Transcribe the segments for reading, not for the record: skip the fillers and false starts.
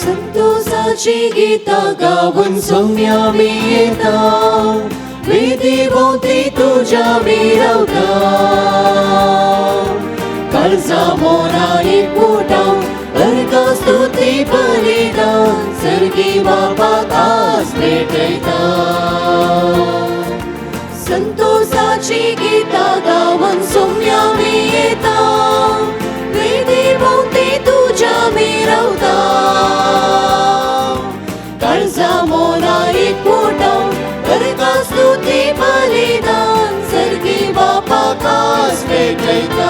संतोषाची गीता गाऊन सौम्या मी येता, वेदी भोवती तुझ्या मिरवता. काळजा मोरा एक मोठा अर्घ स्तुती बलिदान, सर्गी बापाक आज भेटयता. संतोषाची गीता गाऊन सौम्या मी येता, वेदी भोवती तुझ्या मिरवता. काळजा मोरा एक मोठा अर्घ स्तुती बलिदान, सर्गी बापाक आज भेटयता.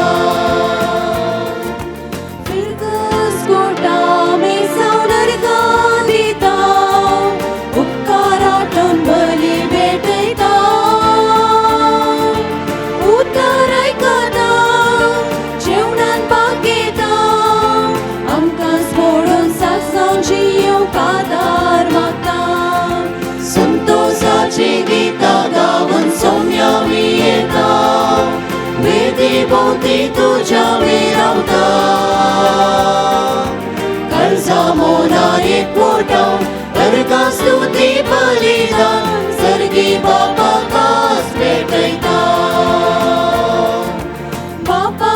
गीता गाऊन सौम्या मी येता, वेदी भोवती तुझ्या मिरवता. काळजा मोरा एक मोठा अर्घ स्तुती बलिदान, सर्गी बापाक आज भेटयता. बापा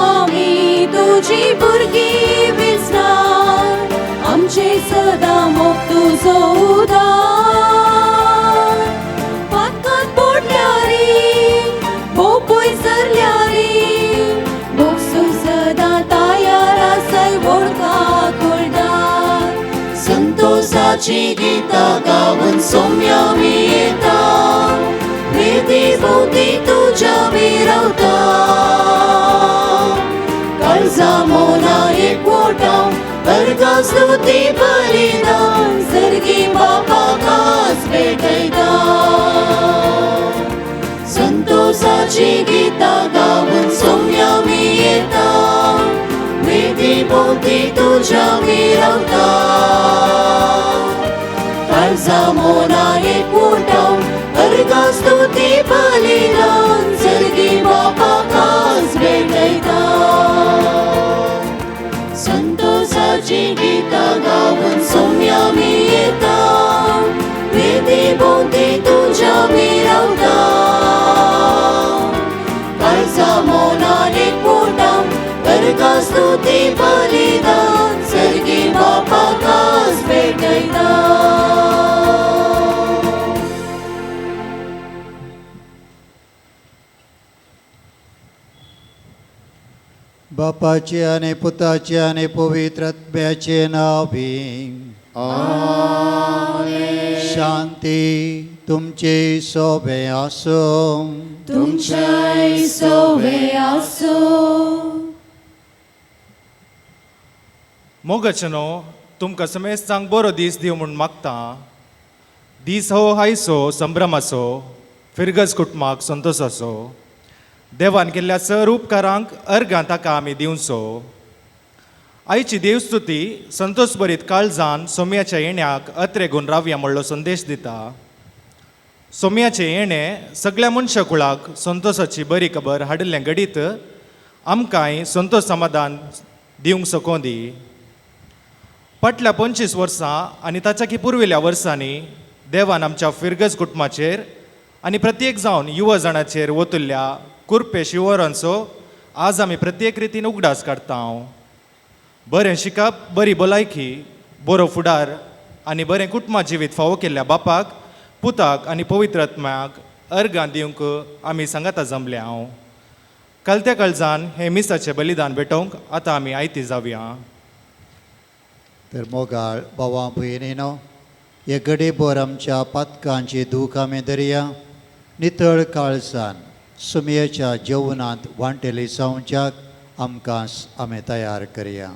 आमी तुझी भुरगीं विसरात, आमचे सदा मोग तुजो उदार. संतोषाची गीता गाऊन सौम्या मी येता, वेदी भोवती तुझ्या मिरवता. काळजा मोरा एक मोठा अर्घ स्तुती बलिदान, सर्गी बापाक आज भेटयता. संतोषाची गीता गाऊन सौम्या मी येता, वेदी भोवती तुझ्या मिरवता. काळजा मोरा एक मोठा अर्घ स्तुती बलिदान, सर्गी बापाक आज भेटयता. संतोषाची गीता गाऊन सौम्या मी येता, वेदी भोवती तुझ्या मिरवता. काळजा मोरा एक मोठा अर्घ स्तुती बलिदान, सर्गी बापाक आज भेटयता. बापाचे आणि पुताचे आणि पवित्र आत्म्याचे नावी आमेन. शांती तुमचे सोबे आसो. तुमचे सोबे आसो. मोगचनो तुमकां समेस्तांक बरो दीस दिव म्हूण मागता. दीस हो हायसो संभ्रम आसो, फिरगज कुटुंबाक संतोश आसो. देवान केल्ल्या सर उपकारांक अर्घां ताका आमी दिवचो. आयची देवस्तुती संतोश भरीत काळजान सोम्याच्या येण्याक अत्रे घेवन रावया म्हणलो संदेश दिता. सोम्याचें येणें सगळ्या मनशा कुळाक संतोशाची बरी खबर हाडिल्लें घडीत आमकांय संतोश समाधान दिवंक सकोंदी. फाटल्या 25 वर्सां आनी ताच्याकी पुर्विल्ल्या वर्सांनी देवान आमच्या फिरगज कुटुंबाचेर आनी प्रत्येक जावन युवा जाणांचेर वतुल्ल्या कुरपे शिवरांचो आज आमी प्रत्येक रितीन उगडास काडटा. बरें शिकप, बरी भलायकी, बरो फुडार आनी बरें कुटुंबा जिवीत फावो केल्ल्या बापाक, पुताक आनी पवित्र आत्म्याक अर्घां दिवंक आमी सांगाता जमल्या. कलत्या काळजान हे मिसाचें बलिदान भेटोवंक आतां आमी आयती जावया. तर मोगाळ भावां भयणीनो, हे घडीभर आमच्या पातकांची दूख आमी धरया. नितळ काळजान सुमयेच्या जेवणांत वांटेली जावच्याक आमकां आमी तयार करया.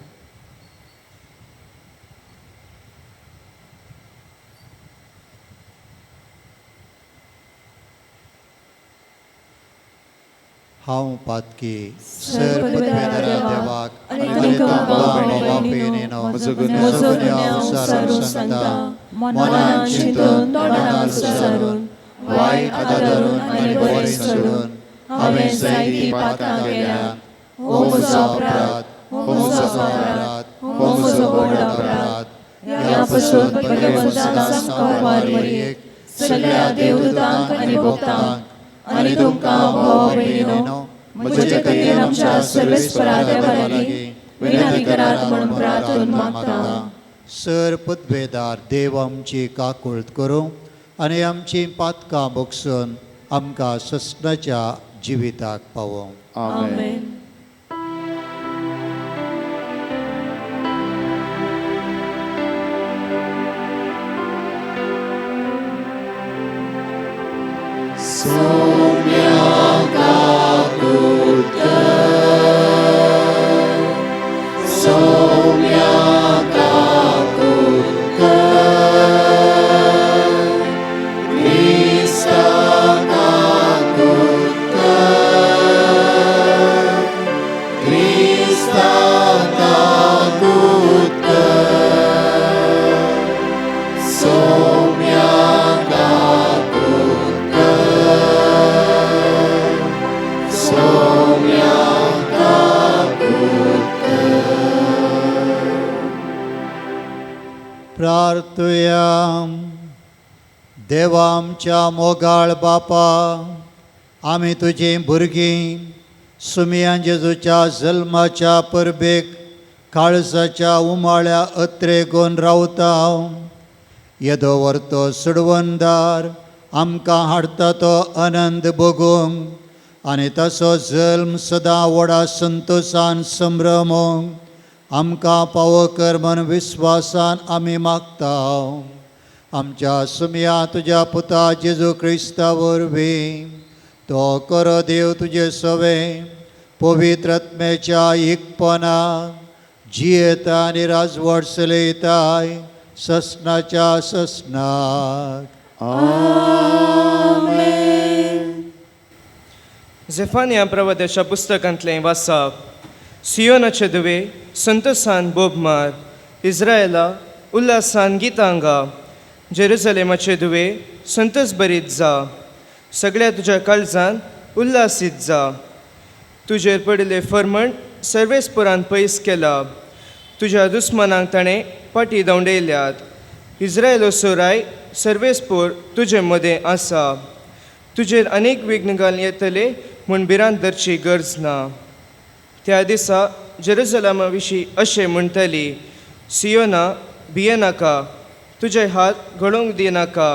हांव पातकी सर पत्वेदारा देवाक आनी तुमकां भयणीनो म्हजो गुन्यांव सांगता. मनान चिंतून तोंडान सुसारून वायट आदार धरून आनी बरें सोडून हांवें जायतीं पातकां केल्यात. हो म्हजो अपराध, हो म्हजो अपराध, हो म्हजो व्हड अपराध. पासून भगवंताचा संस्कार मरियेक सगळ्या देवदूतांक आनी भक्तांक आनी तुमकां भाव भयणीनो म्हजे खातीर आमच्या सर्वेस्परा देवा लागीं विनंती करात म्हणून प्रार्थून मागता. सर पदवेदार देव आमची काकुळट करूं आनी आमची पातकां भोगसून आमकां ससनाच्या जिविताक पावों. आमेन. प्रार्थुया. देवा आमच्या मोगाळ बापा, आमी तुजीं भुरगीं सुमिया जेजूच्या जल्माच्या परबेक काळजाच्या उमाळ्या अत्रेगोन रावता. येदो व्हरतो सुडवंदार आमकां हाडटा तो आनंद भोगूंक आनी ताचो जल्म सदां व्हडा संतोशान संभ्रमोंक आमकां पावो कर म्हूण विस्वासान आमी मागता. आमच्या सुमिया तुज्या पुता जेजू क्रिस्ता वरवीं तो करो देव तुजे सवे पवित्र आत्म्याच्या एकपणा जियेता आनी राजवट चलयताय ससनाच्या ससनाक. झेफानिया प्रवाद्याच्या पुस्तकांतलें वाचप. सियोनाचे दुवे संतोसान बोब मार, इस्रायेला उल्हासान गितां गा. जेरुसलेमाचे दुवे संतोस बरीत जा, सगळ्या तुज्या काळजान उल्हासीत जा. तुजेर पडिल्ले फर्मंट सर्वेस्पुरान पयस केला, तुज्या दुस्मनांक ताणें पाटी दवंडयल्यात. इस्रायेलो सोराय सर्वेस्पूर तुजे मदें आसा. तुजेर अनेक विघ्न घालून येतले म्हूण भिरांत धरची गरज ना. त्या दिसा जेरुसलेमा विशीं अशें म्हणटली, सियोना भियेनाका, तुजे हात घडोवंक दिनाका.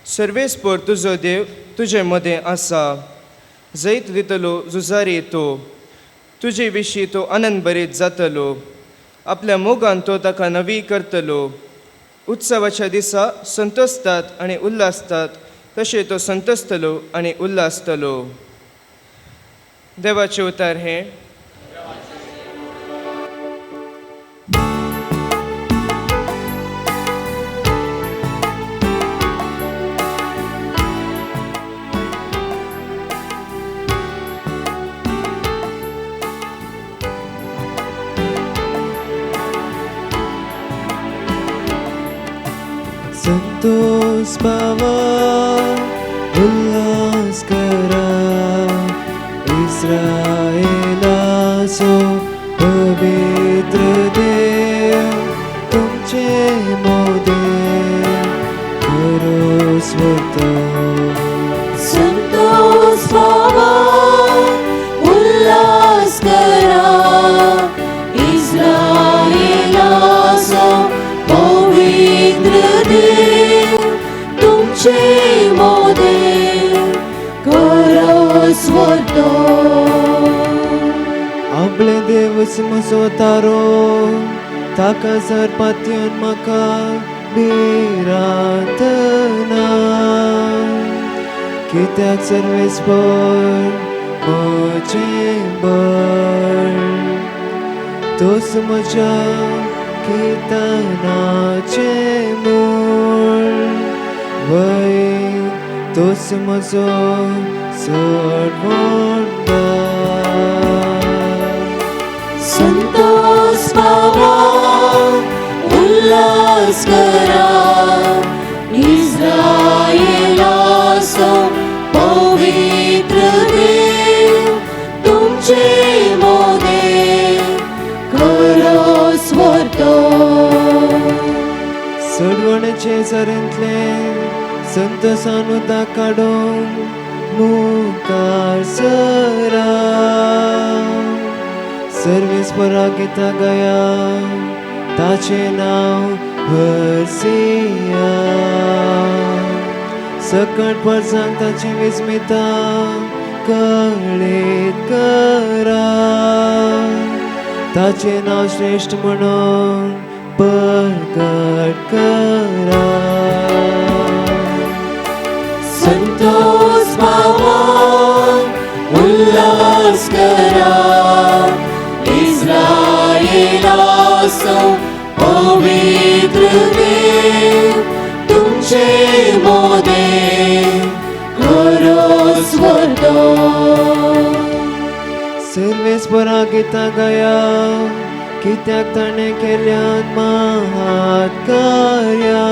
सर्वेस्पोर तुजो देव तुजे मदें आसा. जैत दितलो झुजारी तो, तुजे विशीं तो आनंद बरीत जातलो. आपल्या मोगान तो ताका नवी करतलो. उत्सवाच्या दिसा संतोसतात आनी उल्हासतात, तशें तो संतोसतलो आनी उल्हासतलो. देवाचें उतार हें. संतोष पावा उल्हास करा, इस्रायेलाचो पवित्र देव तुमचे मोदेव करो स्वता. संतोष पावा उल्हास करा, इस्रायेलाचो पवित्र देव तुमचे मोदेव करो स्वता. आपले देवच म्हजो तारो, ताका जर पातयेवन म्हाका भिरांत ना. कित्याक सर्वेस्पर म्हजें बळ, तोच म्हज्या किर्तनाचें मूळ. वय तोच म्हजो चड व्हडा. संतोष पावा उल्हास करा, इस्रायेलाचो पवित्र देव तुमचे मोदेव करो स्वता. आमचे झऱ्यांतले संतोषान उदक काडूंक मुखार सरा. सर्वेस्परा गितां गाया ताचे नांव हरसिया. सकट परसांक ताची विस्मिता कळीत करा. ताचे नाव श्रेष्ठ म्हणून प्रकट करा. संतोष भावा उल्हास करा. इस्रायेलासो पवित्र देव तुमचे मोदेव करो स्वर्तो. सर्वेस्परा गितां गाया कित्याक ताणें केल्यात महान कार्या.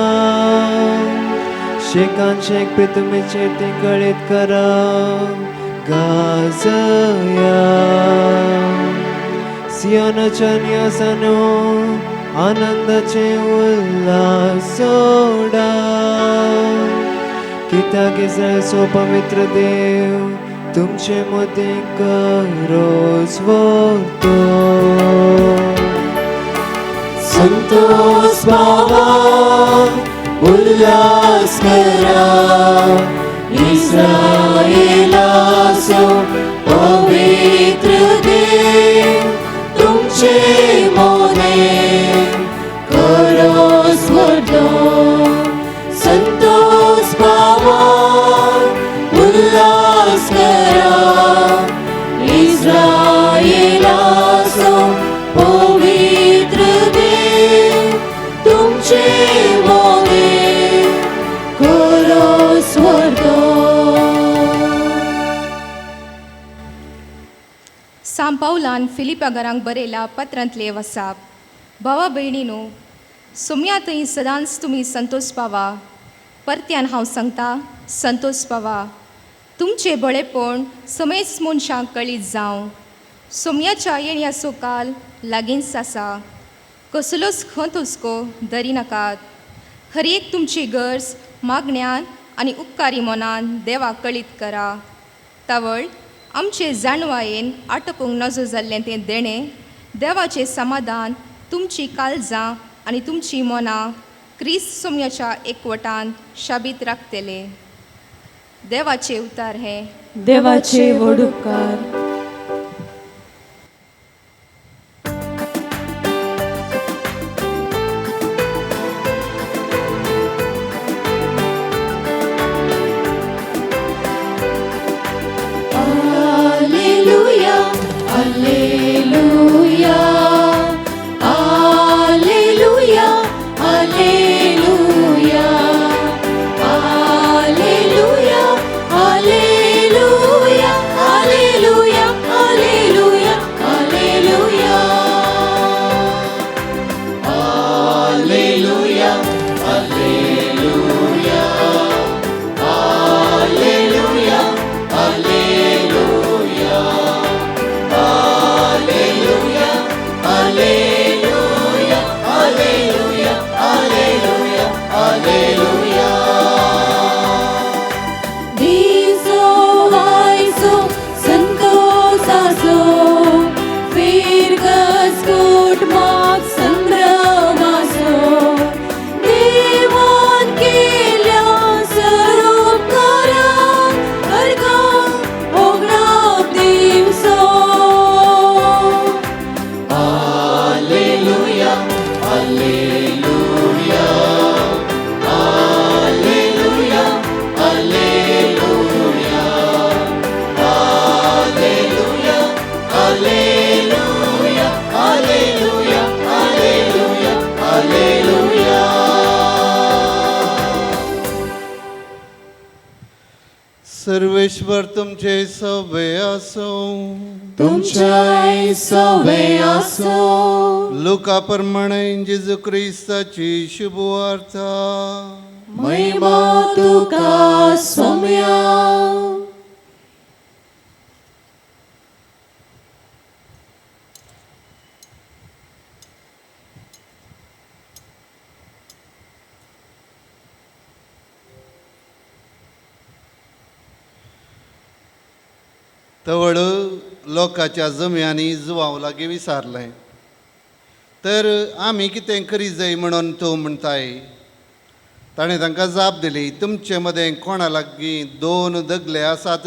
शेकान शेक प्रितुमेचेर ती कळीत करा गाजया. सियोनाच्या निवासानो आनंदाचे उल्हास सोडा. कित्याक इस्रायेलचो पवित्र देव तुमचे मदीं करो स्वर्तो. संतोष भावा उल्हास करा. इस्रायेलासो पवित्र देव तुमचे मोदेव करो स्वर्तो. संतोष भावा उल्हास करा. इस्रायेलासो पवित्र देव तुमचे मोदेव करो स्वर्तो. सांत पावलान फिलिपागरांक बरयला पत्रांतले वसाप. भावा भयणीनो, सुमया थंय सदांच तुमी संतोष पावा. परत्यान हांव सांगता संतोष पावा. तुमचे बळेपण समेज मनशांक कळीत जावं. सुमयाच्या येण्याचो काल लागींच आसा. कसलोच खंत हुस्को धरी नाकात. हर एक तुमची गरज मागण्यान आनी उपकारी मनान देवाक कळीत करा. तावळ आमचे जाणवायेन आटोपूंक नजो जाल्लें तें देणें देवाचें समाधान तुमची काळजां आनी तुमची मनां क्रिस्त सोम्याच्या एकवटान शाबीत राखतले. देवाचे उतार हे देवाचे व्हड उपकार. Alleluia, Alleluia, Alleluia, Alleluia, Alleluia, Alleluia, Alleluia, Alleluia, Alleluia, Alleluia, Alleluia, Alleluia, Alleluia, Alleluia, Alleluia, Alleluia, Alleluia, Alleluia. Diso haiso santosaso virgas kutmak संभ्रमासो देवान केल्या सरोपकारा अर्घा ओगणाप दिवसो. Alleluia, Alleluia, Alleluia, Alleluia, Alleluia, Alleluia, Alleluia, Alleluia, Alleluia. Sarveshwar तुमचे सवे असो. तुमच्या सवे आसो. Luca प्रमाणे जेजू ख्रिस्ताची शुभवार्ता. महिमा तुका सोम्या. तवळ लोकांच्या जम्यांनी जुवांव लागीं विचारलें, तर आमी कितें करी जाय म्हणून तूं म्हणटाय? ताणें तांकां जाप दिली, तुमचे मदें कोणा लागीं 2 दगले आसात,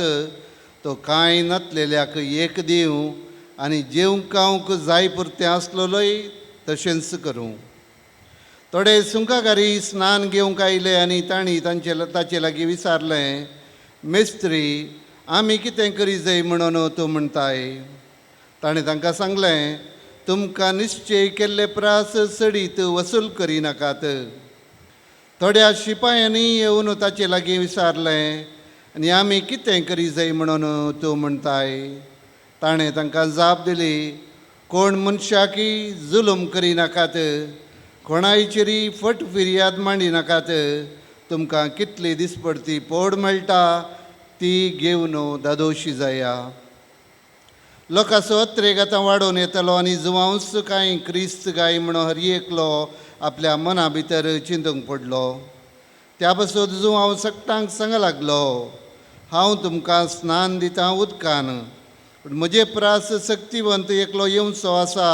तो कांय नातलेल्याक एक दिवं, आनी जेवंक खावंक जाय पुरतें आसलोलोय तशेंच करूं. थोडे सुंकाकारी स्नान घेवंक आयले आनी तांणी ताचे लागीं विचारलें, मेस्त्री, आमी कितें करी जाय म्हणून तूं म्हणटाय? ताणें तांकां सांगलें, तुमकां निश्चय केल्ले प्रास सडीत वसूल करिनाकात. थोड्या शिपायांनी येवन ताचे लागीं विचारलें, आनी आमी कितें करी जाय म्हणून तूं म्हणटाय? ताणें तांकां जाप दिली, कोण मनशाकी जुलूम करिनाकात, कोणायचेरी फट फिर्याद मांडिनाकात. तुमकां कितली दिसपडती पोड मेळटा ती घेवन दादोशी जाया. लोकांचो अत्रेक आतां वाडोवन येतलो आनी जुवांवच कांय क्रिस्त गाय म्हणून हर एकलो आपल्या मना भितर चिंतूंक पडलो. त्या पासून जुवांव सकटांक सांग लागलो, हांव तुमकां स्नान दितां उदकान, पूण म्हजे प्रास सक्तिवंत एकलो येवचो आसा,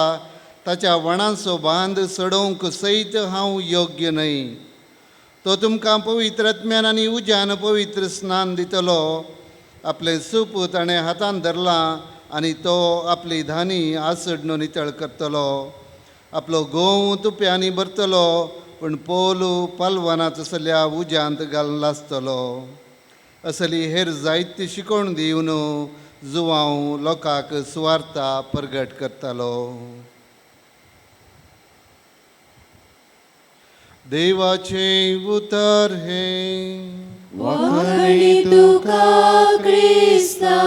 ताच्या वणांचो बांद सडोवंक सयत हांव योग्य न्हय. तो तुमकां पवित्र आत्म्यान आनी उज्यान पवित्र स्नान दितलो. आपलें सूप ताणें हातान धरलां आनी तो आपली धानी आसडून नितळ करतलो. आपलो गोव तुप्यांनी भरतलो, पूण पोलू पालवानांत असल्या उज्यांत घालून लासतलो. असली हेर जायती शिकोवण दिवन जुवांव लोकांक सुवार्ता प्रगट करतालो. देवाचे उतर हे. वखणी तुका क्रिस्ता.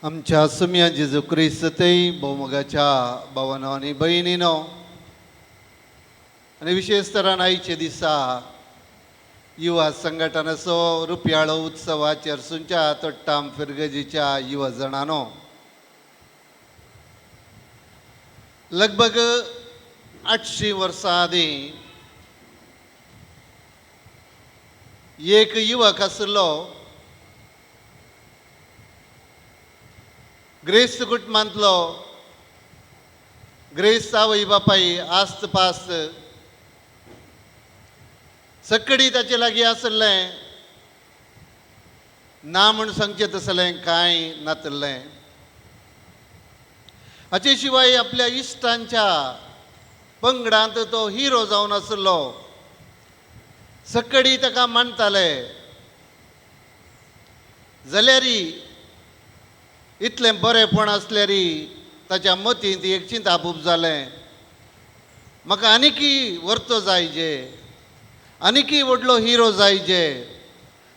आमच्या सुम्या जेजू क्रिस्तय भोवमोगाच्या भावांनो आनी भयणीनो, आनी विशेश तरान आयचे दिसा युवा संघटनाचो रुपयाळो उत्सवाचेर सुंच्या तोट्टाम फिरगजीच्या युवा जणांनो, लगभग 800 वर्सां आदीं एक युवक आसलो. ग्रेस्त कुटुंबांतलो, ग्रेस्त आवय बापाय आस्त पास्त सकडी ताचे लागीं आसलें. ना म्हूण सांगचें तसलें कांय नातलें. हाचे शिवाय आपल्या इश्टांच्या पंगडांत तो हिरो जावन आसलो. सकडी ताका मानताले. जाल्यारी इतलें बरेंपण आसल्यारी ताच्या मतींत एक चिंतापूप जालें, म्हाका आनिकी वर्तो जायजे, आनिकी व्हडलो हिरो जायजे,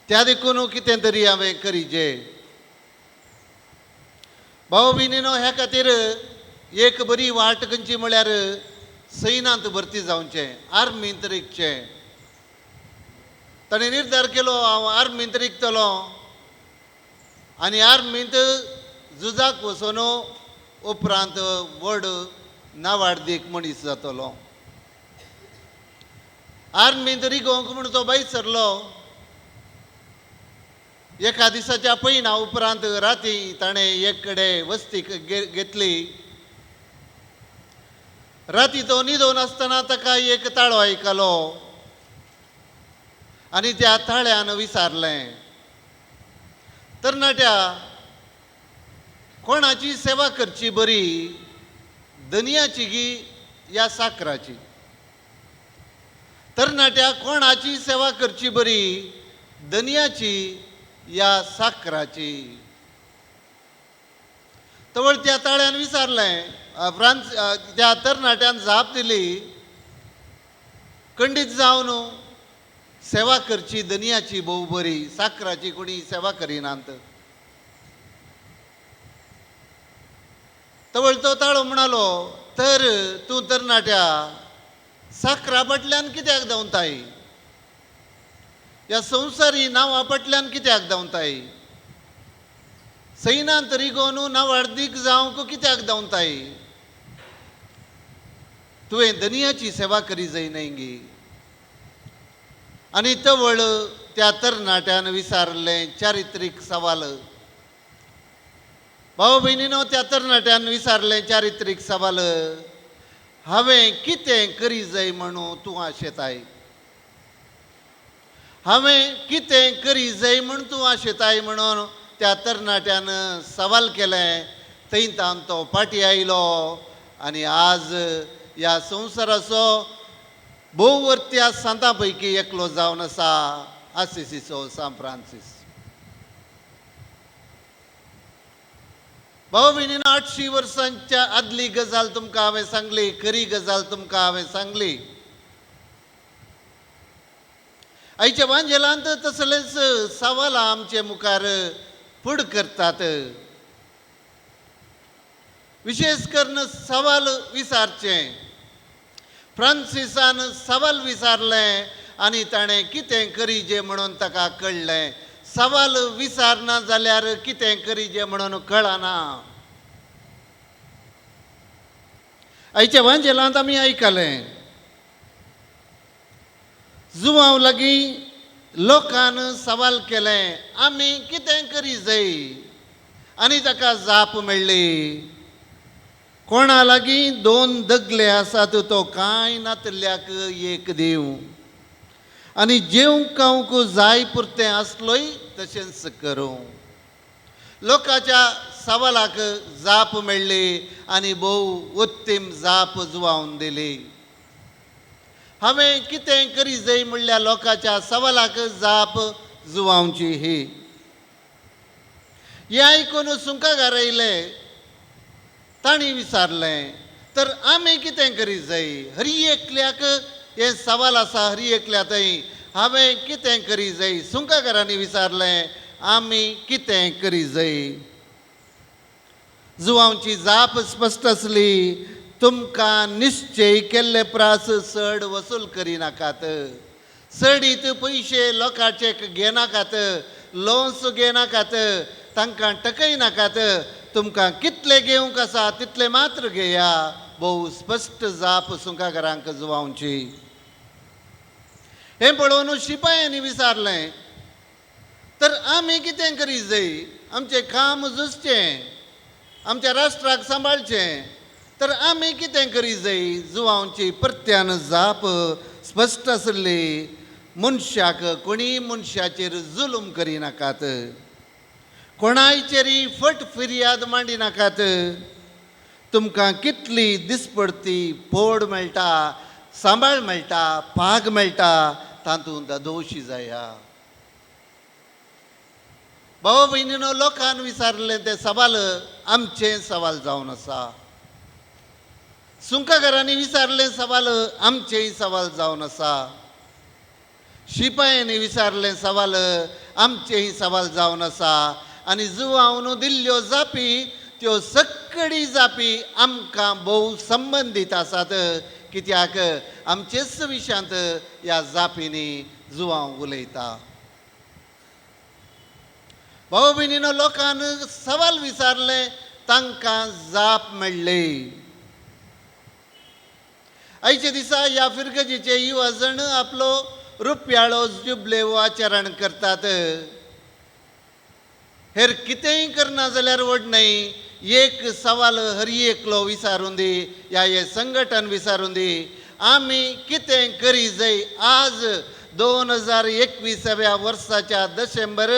त्या देखून कितें तरी हांवें करीजे. भाव भयणीनो, ह्या खातीर एक बरी वाट खंयची म्हळ्यार सैनांत भरती जावचें, आर्मींत रिकचें. ताणें निर्धार केलो, हांव आर्मींत रिकतलो आनी आर्मींत झुजाक वचून उपरांत व्हड नावाडदीक मनीस जातलो. आर्मींत रिगोवंक म्हूण तो भायर सरलो. एका दिसाच्या पयना उपरांत राती ताणें एक कडेन वस्तीक घेतली. राती तो न्हिदोवन आसतना ताका एक ताळो आयकलो आनी त्या ताळ्यान विचारलें, तरणाट्या, कोणाची सेवा करची बरी, दनयाची गी या साकराची? तरणाट्या, कोणाची सेवा करची बरी, दनयाची या साकराची? तवळ त्या ताळ्यान विचारलें. त्या तरणाट्यान जाप दिली, खंडीत जावन सेवा करची दनयाची भोव बरी, साकराची कोणी सेवा करिनात. तवळ तो ताळो म्हणालो, तर तूं तरणाट्या साकरा फाटल्यान कित्याक धांवताय? ह्या संवसारी नांवा फाटल्यान कित्याक धांवताय? सैनांत रिगोवन नावाडदीक जावंक कित्याक धांवताय? तुवें दुनियाची सेवा करी जायनायगी. आनी तवळ त्या तरणाट्यान विचारलें चारित्रीक सवाल. भाव भयणीनो, त्या तरणाट्यान विचारलें चारित्रीक सवाल, हांवें कितें करी जाय म्हणून तूं आशेताय? हांवें कितें करी जाय म्हूण तूं आशेताय म्हणून त्या तरणाट्यान सवाल केलें. थंयतान तो फाटी आयलो आनी आज ह्या संवसाराचो भोववर्त्या सांतां पैकी एकलो जावन आसा, आसिसीचो सान फ्रांसीस. भाव भयणीनो, 800 वर्सांच्या आदली गजाल तुमकां हांवें सांगली, खरी गजाल तुमकां हांवें सांगली. आयच्या वांजेलांत तसलेच सवालां आमचे मुखार फुड करतात. विशेष करून सवाल विचारचें. फ्रांसिसान सवाल विचारलें आनी ताणें कितें करीचें म्हणून ताका कळ्ळें. सवाल विचारना जाल्यार कितें करीचें म्हणून कळना. आयच्या वांजेलांत आमी आयकलें, जुवांव लागीं लोकान सवाल केलें, आमी कितें करी जाय? आनी ताका जाप मेळ्ळी, कोणा लागीं 2 दगले आसात तो कांय नातल्याक एक दीव. आनी जेवंक खावंक जाय पुरतें आसलोय तशेंच करूं. लोकांच्या सवालाक जाप मेळ्ळी आनी भोव उत्तीम जाप जुवांवन दिली. हांवें कितें करी जाय म्हणल्यार लोकांच्या सवालाक जाप जुवांवची ही. हें आयकून सुंकागार आयले. तांणी विचारलें, तर आमी कितें करी जाय? हरी एकल्याक हे सवाल आसा, हरी एकल्या थंय हांवें कितें करी जाय? सुंकागारांनी विचारलें, आमी कितें करी जाय? जुवांवची जाप स्पश्ट आसली, तुमकां निश्चय केल्ले प्रास चड वसूल करिनाकात. चडीत पयशे लोकांचे घेनाकात, लोन्स घेनाकात, तांकां टकयनाकात. तुमकां कितले घेवंक आसा तितले मात्र घेया. भोव स्पश्ट जाप सुंकागारांक जुवांवची. हें पळोवन शिपायांनी विचारलें, तर आमी कितें करी जाय? आमचें काम झुजचें, आमच्या राष्ट्राक सांबाळचें, तर आमी कितें करी जाय? जुवांवची परत्यान जाप स्पश्ट आसली, मनशाक कोणी मनशाचेर जुलूम करिनाकात, कोणायचेरी फट फिर्याद मांडिनाकात. तुमकां कितली दिसपडती फोड मेळटा, सांबाळ मेळटा, पाग मेळटा, तातूंत दोशी जाया. भाव भयणीनो, लोकान विचारलें ते सवाल आमचे सवाल जावन आसा. सुंकागारांनी विचारलें सवाल आमचेय सवाल जावन आसा. शिपायांनी विचारलें सवाल आमचेय सवाल जावन आसा. आनी जुवांवन दिल्ल्यो जापी त्यो सक्कडी जापी आमकां भोव संबंदीत आसात. कित्याक आमचेच विशयांत ह्या जापींनी जुवांव उलयता. भाव भयणीनो, लोकान सवाल विचारले, तांकां जाप मेळ्ळी. आयच्या दिसा ह्या फिरगजीचे युवा जण आपलो रुपयाळो जुबलेव आचरण करतात. हेर कितेंय करना जाल्यार वडनय एक सवाल हरी एकलो विचारून दी, या हे संघटन विचारून दी, आमी कितें करी जाय? आज 2021व्या वर्साच्या डिसेंबर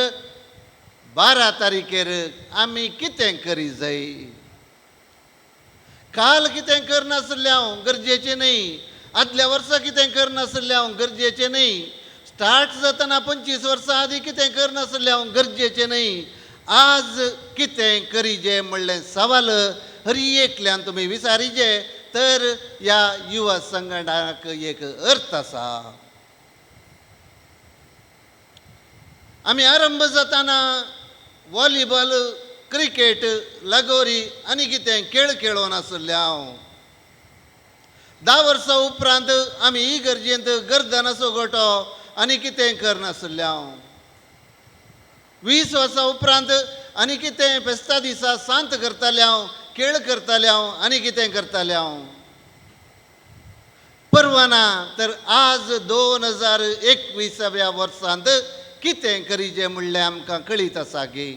12 तारखेर आमी कितें करी जाय? काल कितें करनासल्ल्याव गरजेचें न्ही, आदल्या वर्सा कितें करनासल्ल्याव गरजेचें न्ही, स्टार्ट जातना 25 वर्सां आदीं कितें करनासल्ल्याव गरजेचें न्ही. आज कितें करीचें म्हणलें सवाल हरी एकल्यान तुमी विचारीचे, तर ह्या युवा संघटनाक एक अर्थ आसा. आमी आरंभ जाताना व्हॉलीबॉल, क्रिकेट, लगोरी आनी कितें खेळ खेळोन आसल्ल्याव 10 वर्सां उपरांत आमी इगर्जेंत गर्दनाचो गोठो आनी कितें करनासल्ल्याव 20 वर्सां उपरांत आनी कितें फेस्ता दिसा सांत करताल्याव, खेळ करताल्याव आनी कितें करताल्याव परवा ना तर आज 2021व्या वर्सांत कितें करीचें म्हणलें आमकां कळीत आसा गे.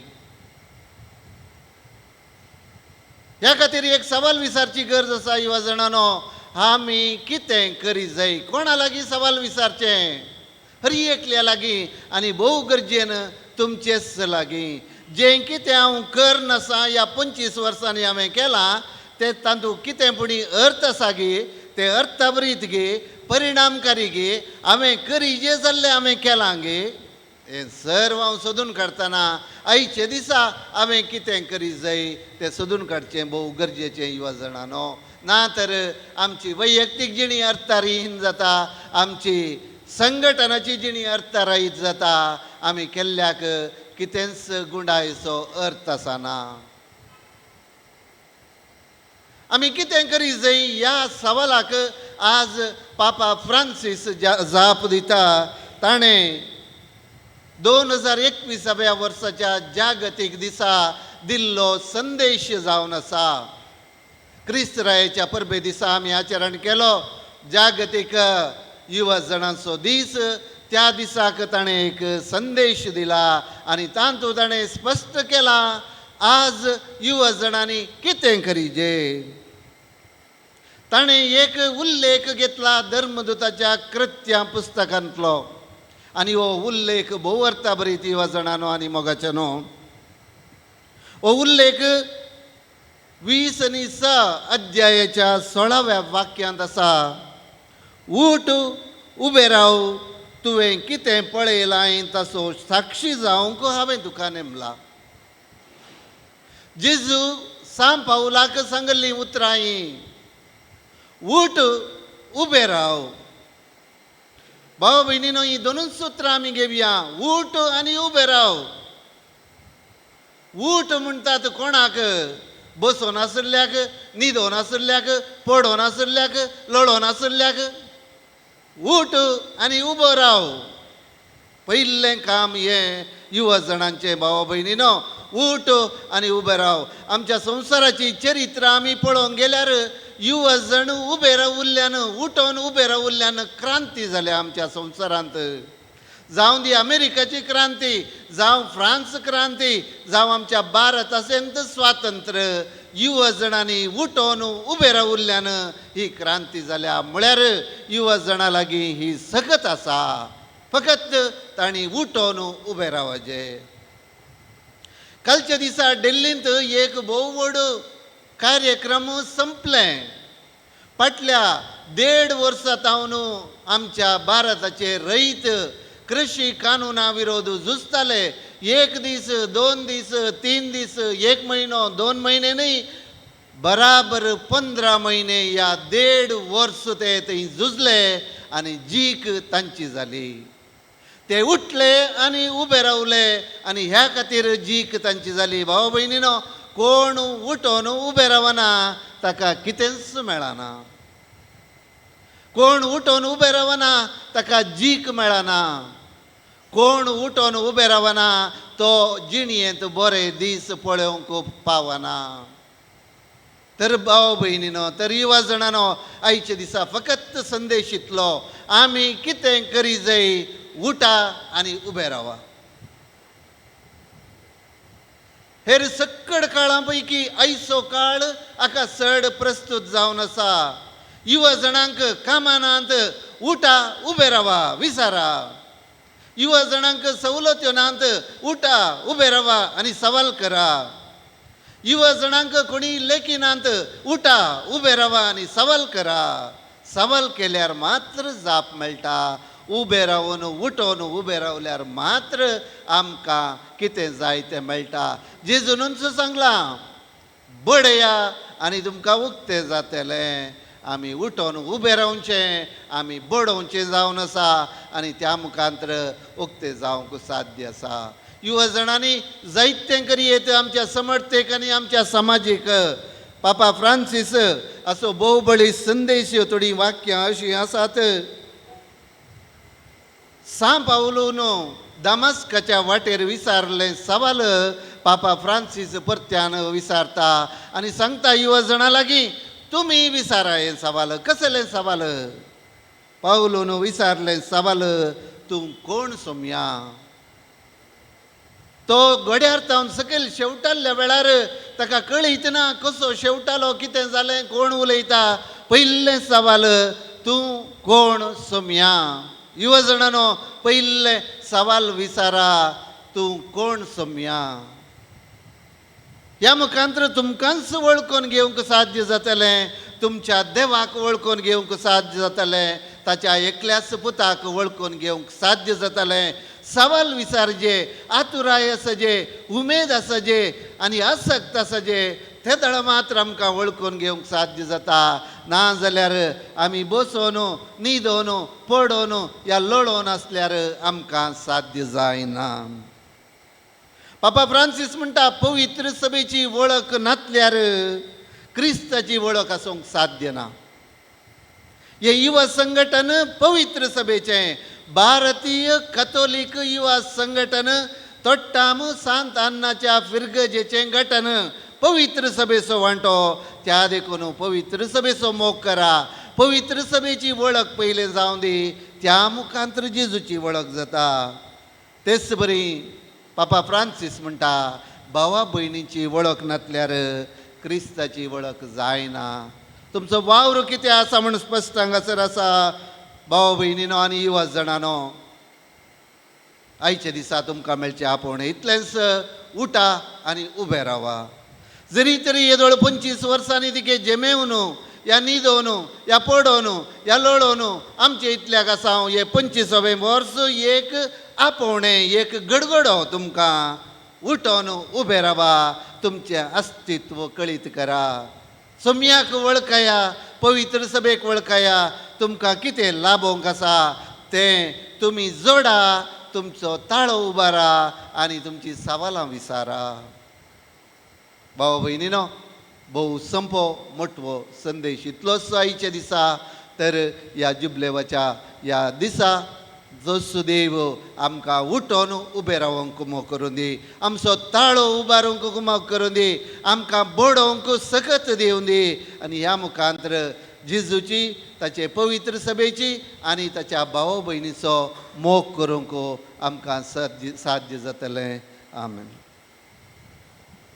ह्या खातीर एक सवाल विचारची गरज आसा युवा जाणांनो. आमी कितें करी जाय? कोणा लागीं सवाल विचारचें? हर एकल्या लागीं आनी भोव गरजेन तुमचेच लागीं. जें कितें हांव करनासा ह्या 25 वर्सांनी हांवें केलां तें तातूंत कितें पुणी अर्थ आसा गे, तें अर्थभरीत गे, परिणामकारी गे, हांवें करी जें जाल्लें हांवें केलां गे. हें सर्व हांव सोदून काडटना आयचे दिसा हांवें कितें करी जाय तें सोदून काडचें भोव गरजेचें युवा जाणांनो. ना तर आमची वैयक्तीक जिणी अर्थरहीन जाता, आमची संघटनाची जिणी अर्थरहीत जाता. आमी केल्ल्याक कितेंच गुंडायचो अर्थ आसना. आमी कितें करी जाय ह्या सवालाक आज पापा फ्रांसीस जाप दिता. ताणें 2021व्या वर्साच्या जागतीक दिसा दिल्लो संदेश जावन आसा. क्रिस्तरायाच्या परबे दिसा आमी आचरण केलो जागतीक युवा जणांचो दीस. त्या दिसाक ताणें एक संदेश दिला आनी तातूंत ताणें स्पश्ट केलां आज युवा जणांनी कितें करीचें. ताणें एक उल्लेख घेतला धर्मदूताच्या कृत्यां पुस्तकांतलो आनी हो उल्लेख भोव अर्थभरीत युवा जाणांनो आनी मोगाचेनो. हो उल्लेख 20 आनी 6 अध्यायाच्या 16व्या वाक्यांत आसा. उठ उबे राव, तुवें कितें पळयलां ताचो साक्षी जावंक हांवें तुका नेमला. जेजू सांत पावलाक सांगल्लीं उतरां हीं. उठ उबे राव. भाव भयणीनो, ही दोनूच उतरां आमी घेवया. उठ आनी उबे राव. उठ म्हणटात कोणाक? बसून आसल्याक, न्हिदोन आसल्याक, पडोन आसल्याक, लडोन आसल्याक. उठ आनी उबो राव. पयलें काम हें युवा जणांचें भाव भयणीनो. उठ आनी उबे राव. आमच्या संवसाराची चरित्र आमी पळोवंक गेल्यार युवा जण उबे रावुल्ल्यान, उठोन उबे रावुल्ल्यान क्रांती जाल्या आमच्या संवसारांत. जावं दी अमेरिकाची क्रांती, जावं फ्रांस क्रांती, जावं आमच्या भारताचेंत स्वातंत्र्य, युवा जणांनी उठोन उबे रावुल्ल्यान ही क्रांती जाल्या. म्हळ्यार युवा जणां लागीं ही सकत आसा. फकत तांणी उठोन उबे रावचें. कालच्या दिसा दिल्लींत एक भोव व्हड कार्यक्रम संपलें. फाटल्या 1.5 वर्सां तावन आमच्या भारताचे रयत कृशी कानुना विरोध झुजताले. 1 दीस, 2 दीस, 3 दीस, 1 म्हयनो, 2 म्हयने न्ही, बराबर 15 म्हयने ह्या 1.5 वर्स ते थंय झुजले आनी जीक तांची जाली. ते उठले आनी उबे रावले आनी ह्या खातीर जीक तांची जाली. भाव भयणीनो, कोण उठोन उबे रावना ताका कितेंच मेळना. कोण उठोन उबे रावना ताका जीक मेळना. कोण उठोन उबे रावना तो जिणयेंत बरे दीस पळोवंक पावना. तर भाव भयणीनो, तर युवा जणांनो, आयच्या दिसा फकत संदेश इतलो. आमी कितें करी जाय? उठा आनी उबे रावा. हेर सक्कड काळां पैकी आयचो काळ हाका चड प्रस्तुत जावन आसा. युवा जणांक कामां नात, उठा उबे रावा, विचारा. युवा जणांक सवलत्यो नात, उठा उबे रावा आनी सवाल करा. युवा जणांक कोणी लेखी नात, उठा उबे रावा आनी सवाल करा. सवाल केल्यार मात्र जाप मेळटा. उबे रावन उठोन उबे रावल्यार मात्र आमकां कितें जाय तें मेळटा. जेजूनच सांगलां, बडया आनी तुमकां उक्तें जातलें. आमी उठोन उबे रावचें, आमी बडोवचें जावन आसा आनी त्या मुखांतर उक्तें जावंक साध्य आसा. युवा जणांनी जायतें करियेत आमच्या समर्थेक आनी आमच्या समाजीक. पापा फ्रांसीस असो भोव बळी संदेश, थोडीं वाक्यां अशीं आसात. सांत पावलून दामस्काच्या वाटेर विचारलें सवाल पापा फ्रांसीस परत्यान विचारता आनी सांगता युवा जणां लागीं, तुमी विचारा हें सवाल. कसलें सवाल? पावलोन विचारलें सवाल तूं कोण सोम्या. तो गड्यार तावन सकयल शेवटाल्ल्या वेळार ताका कळयत ना कसो शेवटालो, कितें जालें, कोण उलयता. पयलें सवाल तूं कोण सोम्या. युवजणांनो, पयलें सवाल विचारा, तूं कोण सोम्या. ह्या मुखांतर तुमकांच वळखून घेवंक साध्य जातलें, तुमच्या देवाक वळखून घेवंक साध्य जातलें, ताच्या एकल्याच पुताक वळखून घेवंक साध्य जातलें. सवाल विचारजे, आतुराय आसजे, उमेद आसजे आनी आसक्त आसजे, ते दळ मात्र आमकां वळखून घेवंक साध्य जाता. ना जाल्यार आमी बसोन न्हिदोन पडोन या लढोन आसल्यार आमकां साध्य जायना. पापा फ्रांसीस म्हणटा, पवित्र सभेची वळख नासल्यार क्रिस्ताची वळख आसूंक साध्य ना. हे युवा संघटन पवित्र सभेचें, भारतीय कॅथोलिक युवा संघटन, तोट्टाम सांत अन्नाच्या फिरगजेचें गठन, पवित्र सभेचो वांटो. त्या देखून पवित्र सभेचो मोग करा. पवित्र सभेची वळख पयलें जावं दी, त्या मुखांतर जेजूची वळख जाता. तेच बरी पापा फ्रांसीस म्हणटा, भावा भयणीची वळख नासल्यार क्रिस्ताची वळख जायना. तुमचो वावर कितें आसा म्हूण स्पश्ट हांगासर आसा. भाव भयणीनो आनी युवा जाणांनो, आयच्या दिसा तुमकां मेळचें आपोवण इतलेंच. उठा आनी उबे रावा. जरी तरी येदोळ 25 वर्सांनी तिके जेमेवन या न्हिदोन या पडोन या लढोन आमचे इतल्याक आसा हे 25वें वर्स एक आपोवणें, एक गडगडो तुमकां. उठोन उबे रावा, तुमचें अस्तित्व कळीत करा. सोम्याक वळखया, पवित्र सभेक वळखया. तुमकां कितें लाबोवंक आसा तें तुमी जोडा, तुमचो ताळो उबारा आनी तुमची सवालां विचारा. भाव भयणीनो, भोव संपो मोठवो संदेश इतलोच आयच्या दिसा. तर ह्या जुबलेवाच्या ह्या दिसा जसुदेव आमकां उठोन उबे रावंक मोग करून दी, आमचो ताळो उबारूंक मोग करून दी, आमकां बडोवंक सकत दिवं दी. आनी ह्या मुखांतर जेजूची, ताचे पवित्र सभेची आनी ताच्या भाव भयणीचो मोग करूंक आमकां साध्य जातलें. आमेन.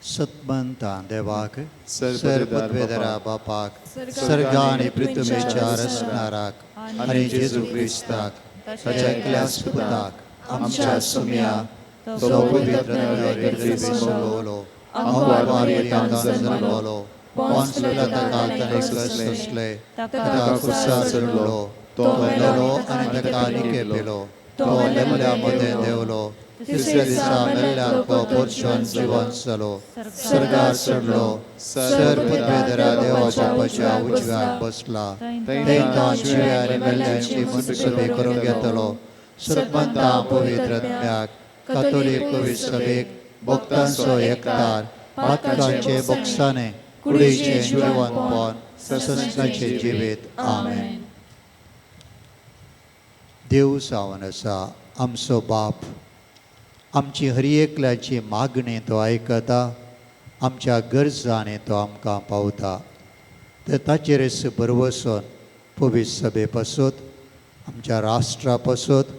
सत्मंता देवाक, सर्वपदवेदरा बापाक, सर्गा आनी पृथ्वीच्या रचणाराक आनी जेजू क्रिस्ताक, ताच्या एकल्याच पुताक, आमच्या सोम्या, तो पवित्र जल्मलो, अंगवार जल्मलो, पोंस पिलाताक कसले, ताका खुर्सार चडलो, तो मेलो आनी ताका निकेलो, तो मेल्ल्या मदें देवलो, तिसऱ्या दिसा मेल्ल्याक तो परशोन जिवंत जालो, सर्गार चडलो, सर्वपदवेदरा देवाच्या पच्या उजव्याक बसला, तेन्ना जिव्या आनी मेल्ल्यांची मनसुबे करूंक येतलो. सत्मंता पवित्र आत्म्याक, कॅथोलिक पवित्र सभेक, भक्तांचो एकठार, पातकांचे बोगसाणे, कुडीचें जिवंतपण, ससनाचें जिवीत. आमेन. देव जावन आसा आमचो बाप, आमची हर एकल्याची मागणी तो आयकता, आमच्या गरजांनी तो आमकां पावता. तर ताचेरच बरवसून पवित्र सभे पासत, आमच्या राष्ट्रा पासत,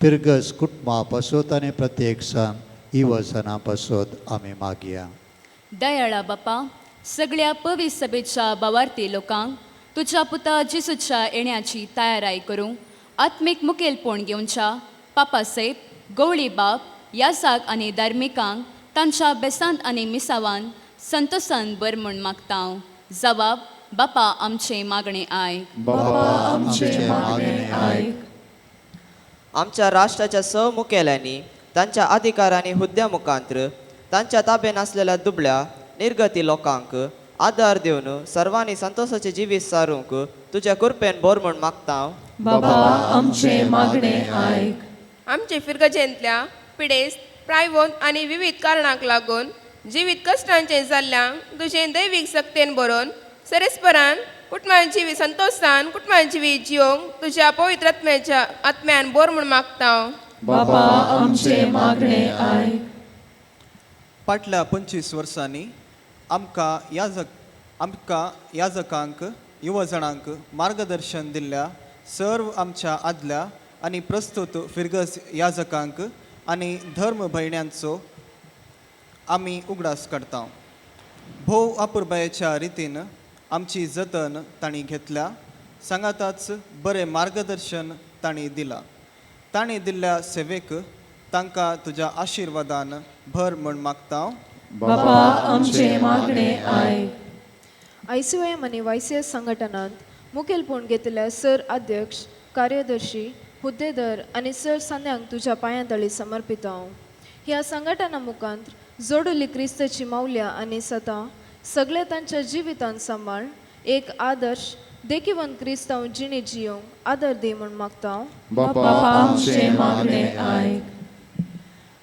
पिरगस कुटुंबा पासत आनी प्रत्येक सण युवजनां पासत आमी मागया. दयाळा बापा, सगळ्या पवित्र सभेच्या भावार्थी लोकांक तुज्या पुता जेजूच्या येण्याची तयाराय करूंक आत्मीक मुखेलपण घेवच्या पापा सैब, गवळी बाप, यासाक आनी धार्मिकांक तांच्या बेसांत आनी मिसावान संतोषान बर म्हूण मागता. जबाब, बापा आमचे मागणे आयक. आमच्या राष्ट्राच्या मुखेल्यांनी तांच्या अधिकारांनी हुद्द्या मुखांतर तांच्या ताब्यान आसलेल्या दुबळ्या निर्गती लोकांक आदार दिवन सर्वांनी संतोषाचे जिवीत सारूंक तुज्या कृपेन बोर म्हूण मागता. बाबा आमचे मागणे आयक. आमचे फिरगजेंतल्या पिडेस्त, प्रायवोन आनी विविध कारणांक लागून जिवीत कश्टांचें जाल्ल्यांक तुजें दैवीक सक्तेन बरोवन सरेस्परान कुटुंबांची जिवी संतोषान कुटुंबांची जिवी जियोंक तुज्या पवित्र आत्म्यान बोर म्हूण मागता. बाबा आमचे मागणे आयक. फाटल्या 25 वर्सांनी आमकां याजकांक युवजणांक मार्गदर्शन दिल्ल्या सर्व आमच्या आदल्या आणि प्रस्तुत फिरगस याजकांक आणि धर्म भयण्यांचो आम्ही उगडास करता. भोव अपुरबायेच्या रितीन आमची जतन तांणी घेतल्या. सांगाताच बरे मार्गदर्शन तांणी दिला. तांणी दिल्ल्या सेवेक तांकां तुज्या आशिर्वादान भर म्हण मागता. बापा आमचे मागणे आयक. ICOM आणि YCS संघटनांत मुखेलपण घेतलेल्या सर अध्यक्ष, कार्यदर्शी, हुद्देदार आणि सर सांद्यांक तुझ्या पांयांतळी समर्पित हांव. ह्या संघटना मुखांत जोडली क्रिस्ताची मौल्या आणि सता सगळे तांच्या जिवितान सांबाळ एक आदर्श देखीवन क्रिस्तांव जिणे जियोंक आदर दे म्हण मागता. बापा आमचे मागणे आयक.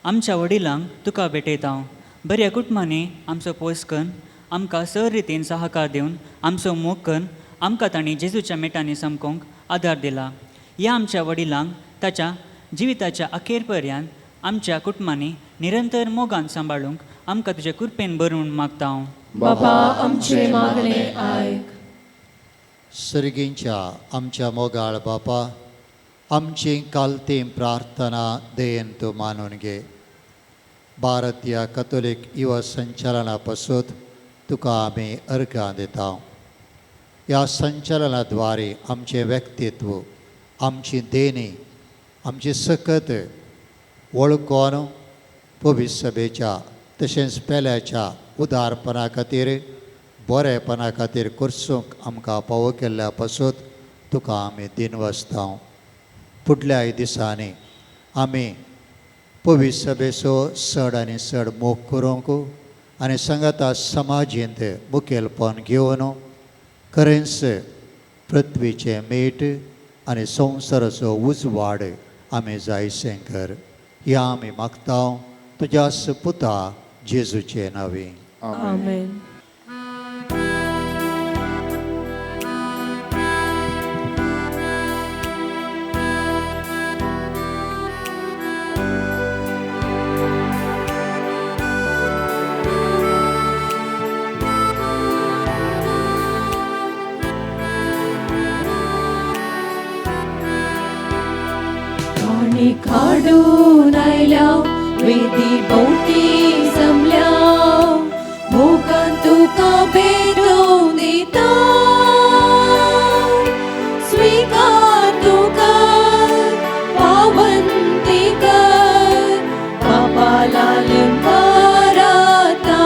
आमच्या वडिलांक तुका भेटयता. बऱ्या कुटुंबांनी आमचो पोसकन आमकां सर रितीन सहकार दिवन आमचो मोग करून आमकां तांणी जेजूच्या मेटांनी समकोंक आदार दिला. ह्या आमच्या वडिलांक ताच्या जिविताच्या अखेर पर्यंत आमच्या कुटुंबांनी निरंतर मोगान सांबाळूंक आमकां तुजे कृपेन बरोवन मागता. बापा आमचे मागणे आयक. सर्गींच्या आमच्या मोगाळ बापा, आमची कालती प्रार्थना देन तूं मानून घे. भारतीय कॅथोलिक युवा संचलना पासून तुका आमी अर्घां दिता. ह्या संचलनाद्वारे आमचे व्यक्तित्व, आमची देणी, आमची सकत वळखून पवित्र सभेच्या तशेंच पेल्याच्या उदारपणा खातीर, बरेपणा खातीर करसूंक आमकां फावो केल्ल्या पासून तुका आमी दिनवसता. फुडल्या दिसांनी आमी पवित्र सभेचो चड आनी चड मोग करूंक आनी सांगाता समाजींत मुखेलपण घेवन खरेंच पृथ्वीचें मीठ आनी संवसाराचो उजवाड आमी जायसें कर. ह्या आमी मागता तुज्या पुता जेजूचे नांवी. आमेन. काढून आयल्या वेदी भोवती जमल्या मोगान तुका भेटोवन दिता. स्वीकार तूं कर, पावंती कर, बापा लालन परता.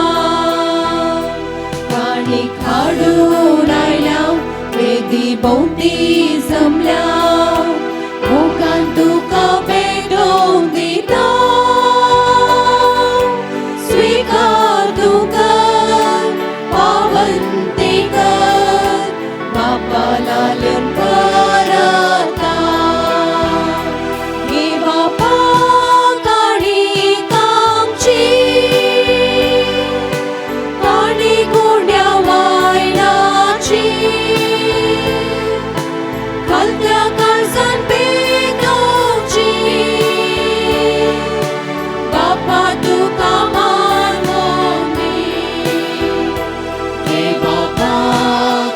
काणी काढून आयल्या वेदी भोवती जमल्या मोगान तुका भेटोवन दिता. स्वीकार तूं कर, पावंती कर, बापा लालन परता. हे बापा काणी कामची, काणी गुण्या वायनाची, घालत्या काळजान बेगोवची. बापा तुका मानवंक हे बापा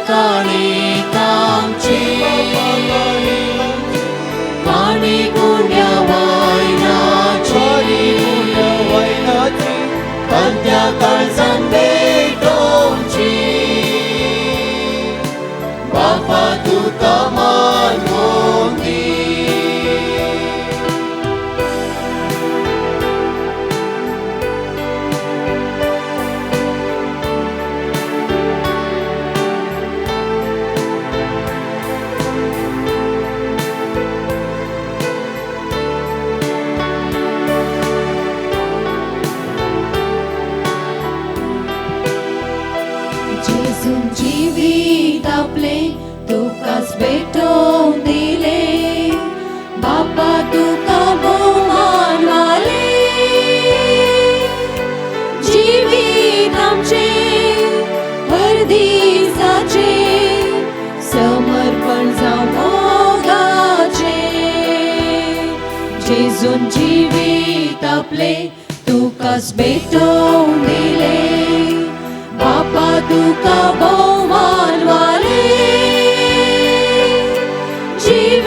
काणी कामची, काणी गुण्या वायनाची, घालत्या काळजान बेगोवची. बापा तुका मानवंक जेजून जिवीत आपले तुकाच भेटोवन दिले. बापा तुका भोवमान वाले. जिवीत आमचे हर दिसाचे समर्पण जावं मोगाचे. जेजून जिवीत आपले तुकाच भेटोवन दिले. बापा तुका भोवमान वाले. जीव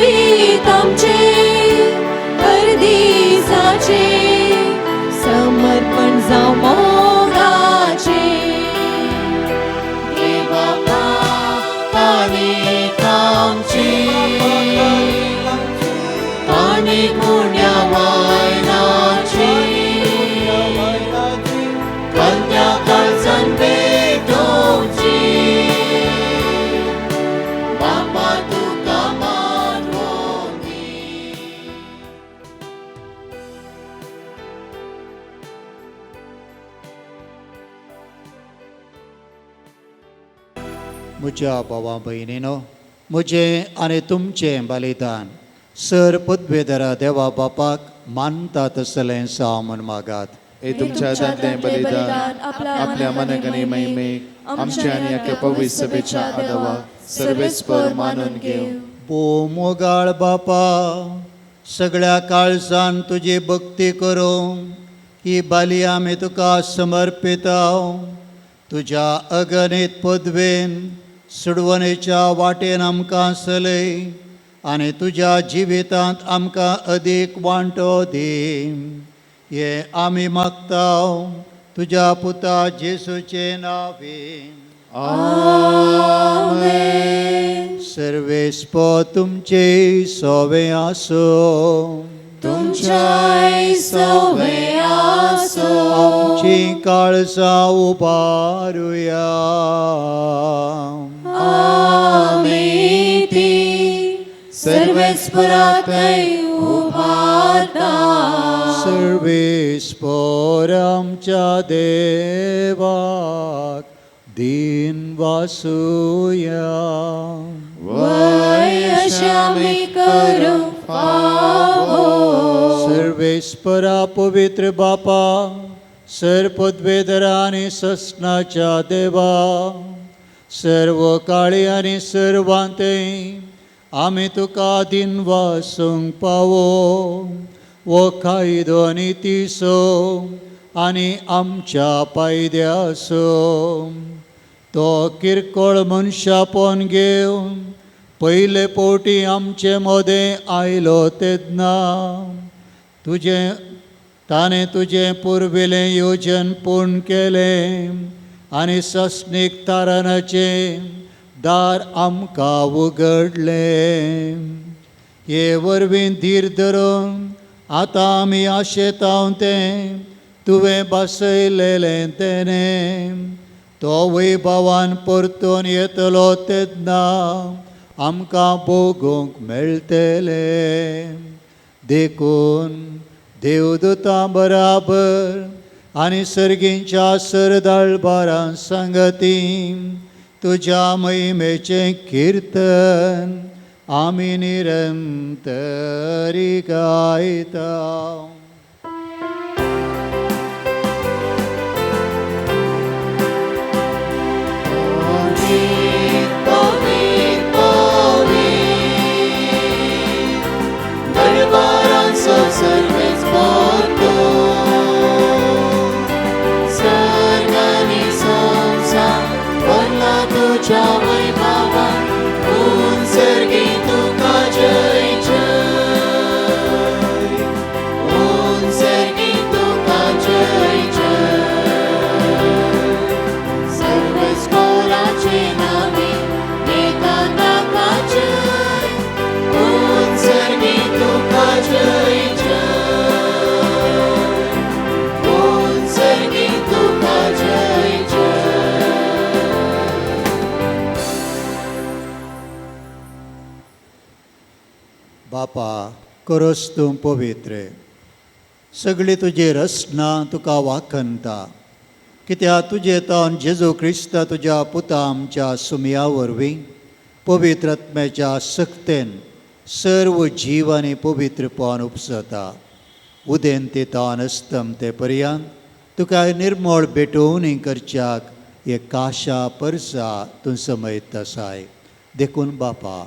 म्हज्या भावा भयणीनो, म्हजें आनी तुमचें बलिदान सर पदवेदरा देवा बापाक मानता तसलें जावं म्हूण मागात. हे तुमच्या दादलें बलिदान आपल्या मनाक आनी महिमेक आमच्या आनी आख्या पवित्र सभेच्या आदावा सर्वेस्पर मानून घेव. ओ मोगाळ बापा, सगळ्या काळजान तुजी भक्ती करूं ही बाली आमी तुका समर्पिताव. तुज्या अगणित पदवेन सुडवणेच्या वाटेन आमकां चलय आनी तुज्या जिवितांत आमकां अदीक वांटो दी. हे आमी मागताव तुज्या पुता जेसूचे नांवें. आमेन. सर्वेस्प तुमचे सोवे आसो. तुमच्याय सोवे आसो. आमची काळजां उबारुया. आमी ती सर्वेस्पराकय उबारता. सर्वेस्पर आमच्या देवाक दिन वासुया. वय आमी करूं फावो. सर्वेस्परा पवित्र बापा, सर पदवेदरा आनी ससनाच्या देवा, सर्व काळी आनी सर्वांते आमी तुका दिन वासूंक पावो. वो कायदो आनी तिसो आनी आमच्या पायद्यासो तो किरकोळ मनशापण घेवन पयले पोटी आमचे मदें आयलो तेन्ना ताणें तुजें पुर्विलें येवजन पूर्ण केलें आनी सस्नीक तारणाचें दार आमकां उगडलें. हे वरवीं धीर धरून आतां आमी आशेताव तें तुवें बसयलेलें तेणें तो वैभवान परतून येतलो तेन्ना आमकां भोगूंक मेळटलें. देखून देवदूतां बराबर आनी सर्गींच्या सरदाळबारां सांगती तुज्या महिमेचें किर्तन आमी निरंतरी गायता. सर्वेच पोरतो सर्गानी संसार भरला तुझ्या वैभवान. ऊन सर्गी तुका जय जय. ऊन सर्गी तुका जय जय. सर्वेच पोराचे नावे एका नाका जय. ऊन सर्गी तुका जय. बापा, करोस तूं पवित्र. सगळी तुजी रचना तुका वाखनता, कित्याक तुजे तावन जेजू क्रिस्त तुज्या पुता आमच्या सुमया वरवीं पवित्र आत्म्याच्या सक्तेन सर्व जीव आनी पवित्रपण उपसता. उदेन ते तावन अस्तम ते पर्यंत तुका निर्मळ भेटोवणी करच्याक हे काशा परसा तूं समयत आसाय. देखून बापा,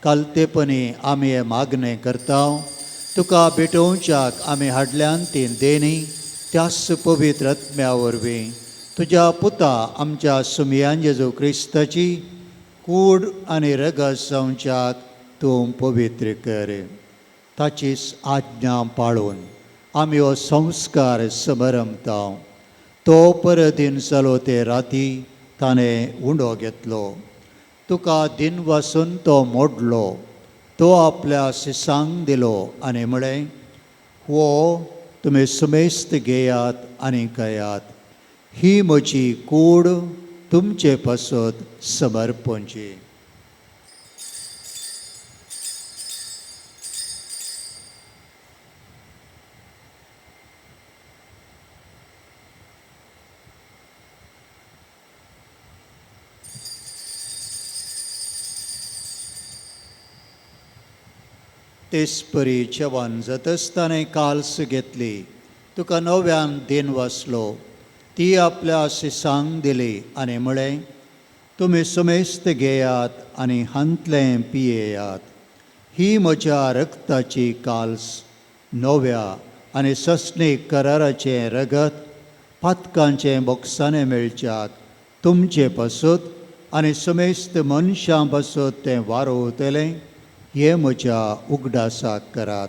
कालतेपणी आमी हे मागणें करता. तुका भेटोवच्याक आमी हाडल्यान ती देणी त्याच पवित्र आत्म्या वरवीं तुज्या पुता आमच्या सुमयान जेजू क्रिस्ताची कूड आनी रगत जावच्याक तूं पवित्र कर. ताचीच आज्ञा पाळून आमी हो संस्कार समरमता. तो परदीन जालो ते राती ताणें उंडो घेतलो. तुका दिन वासून तो मोडलो. तो आपल्या शिसांक दिलो आनी म्हळें, हो तुमी सुमेस्त घेयात आनी कयात. ही म्हजी कूड तुमचे पासत समर्पणची. तेच परी जेवण जात आसतना काल्स घेतली, तुका नव्यान दिन वाचलो, ती आपल्या शिसांक दिली आनी म्हळें, तुमी समेस्त घेयात आनी हांतलें पियेयात. ही म्हज्या रक्ताची काल्स, नव्या आनी सस्नीक कराराचें रगत, पातकांचें बोगसाणें मेळच्याक तुमचे पासूत आनी समेस्त मनशां पासूत तें वारोवतलें. हे म्हज्या उगडासाक करात.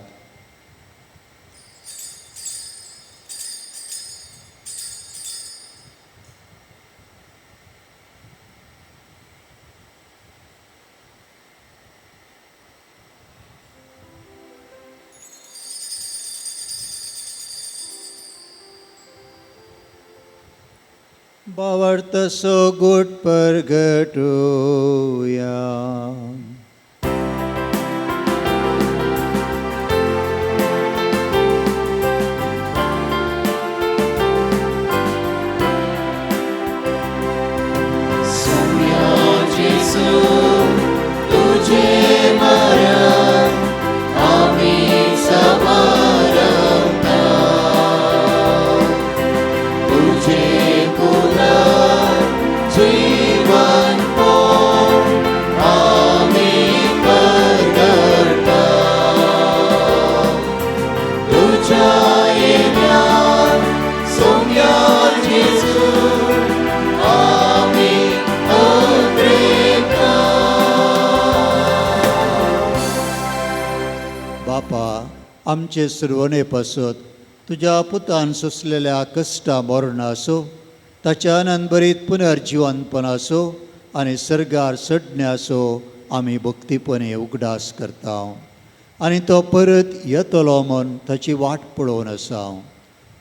भावार्थसो गुट परगटुया. बापा, आमचे सुरवणे पासत तुज्या पुतान सोंसलेल्या कश्टा मरणा आसूं, ताच्या अनंतरीत पुनर्जिवनपण आसूं आनी सर्गार चडणे आसूं, आमी भक्तीपणे उगडास करता आनी तो परत येतलो म्हूण ताची वाट पळोवन आसा.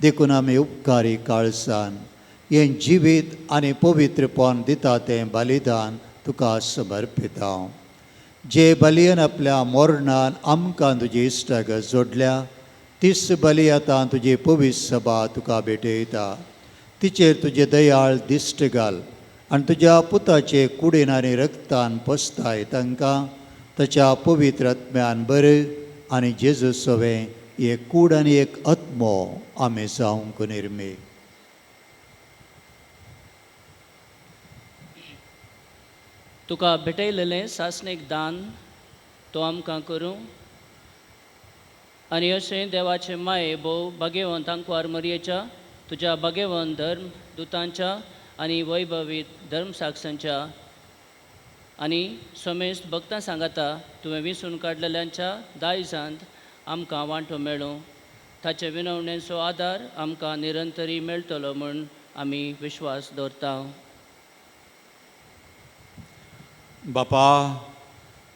देखून आमी उपकारी काळजान हें जिवीत आनी पवित्रपण दिता तें बलिदान तुका समर्पिता. जे बलियन आपल्या मोरणान आमकां तुजी इश्टाक जोडल्या, तीच बली आतां तुजी पवित्र सभा तुका भेटयता. तिचेर तुजे दयाळ दिश्ट घाल आनी तुज्या पुताचे कुडीन आनी रक्तान पसताय तांकां ताच्या पवित्र आत्म्यान बरें आनी जेजू सोवें एक कूड आनी एक आत्मो आमी जावंक निर्मे. तुका भेटयलेलें सासणीक दान तो आमकां करूं आनी अशें देवाचे माये भोव भाग्यवंतांक मरयेच्या तुज्या भाग्यवंत धर्म दुतांच्या आनी वैभवीत धर्म साक्षांच्या आनी समेस्त भक्तां सांगाता तुवें विसरून काडलेल्यांच्या दायजांत आमकां वांटो मेळूं. ताचे विनवणेचो आदार आमकां निरंतरी मेळटलो म्हूण आमी विश्वास दवरता. बापा,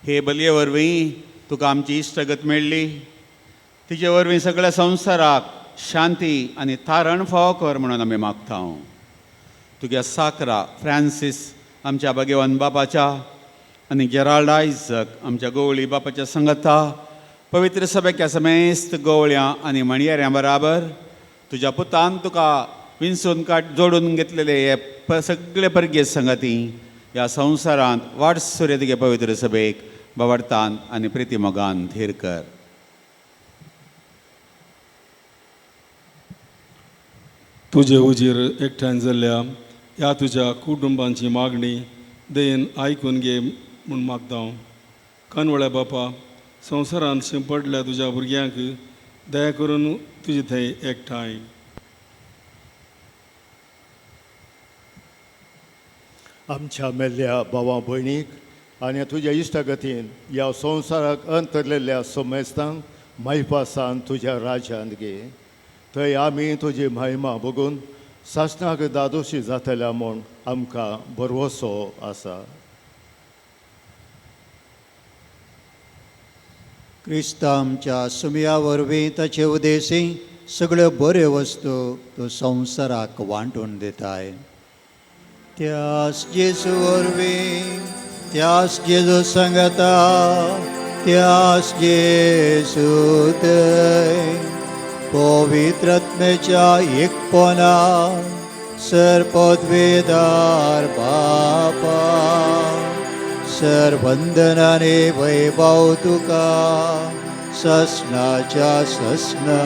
हे बलये वरवीं तुका आमची इश्टगत मेळ्ळी. तिचे वरवीं सगळ्या संवसाराक शांती आनी तारण फावो कर म्हणून आमी मागता. तुगे साकरा फ्रांसीस आमच्या भाग्यवान बापाच्या आनी जेराल्ड आयझक आमच्या गवळी बापाच्या संगता पवित्र सभेच्या समेस्त गवळ्यां आनी मणयाऱ्यां बराबर तुज्या पुतान तुका विंसून जोडून घेतलेले हे सगळे परगीय संगती ह्या संवसारांत वाडसुरे तुगे पवित्र सभेक बावडतान आनी प्रिती मोगान धीर कर. तुजे उजीर एकठांय जाल्ल्या ह्या तुज्या कुटुंबांची मागणी दयेन आयकून घे म्हूण मागता. कानवळ्या बापा, संवसारांत शिंपडल्या तुज्या भुरग्यांक दया करून तुजे थंय एकठांय. आमच्या मेल्ल्या भावां भयणीक आनी तुज्या इश्टगतीन ह्या संवसाराक अंतरलेल्या सोमेस्तांक मैपासान तुज्या राज्यांत घे. थंय आमी तुजी महिमा बघून सासणाक दादोशी जातल्या म्हूण आमकां भरवोसो आसा. क्रिस्ता आमच्या सुमया वरवीं ताचे उदेशी सगळ्यो बऱ्यो वस्तू तूं संवसाराक वांटून दिताय. त्यास जेजू वरवीं, त्यास जेजू सांगता, त्यास जेजू थंय पवित्र आत्म्याच्या एकपणा सरपदवेदार बापा सरवंदन आनी वैभव तुका ससनाच्या ससना.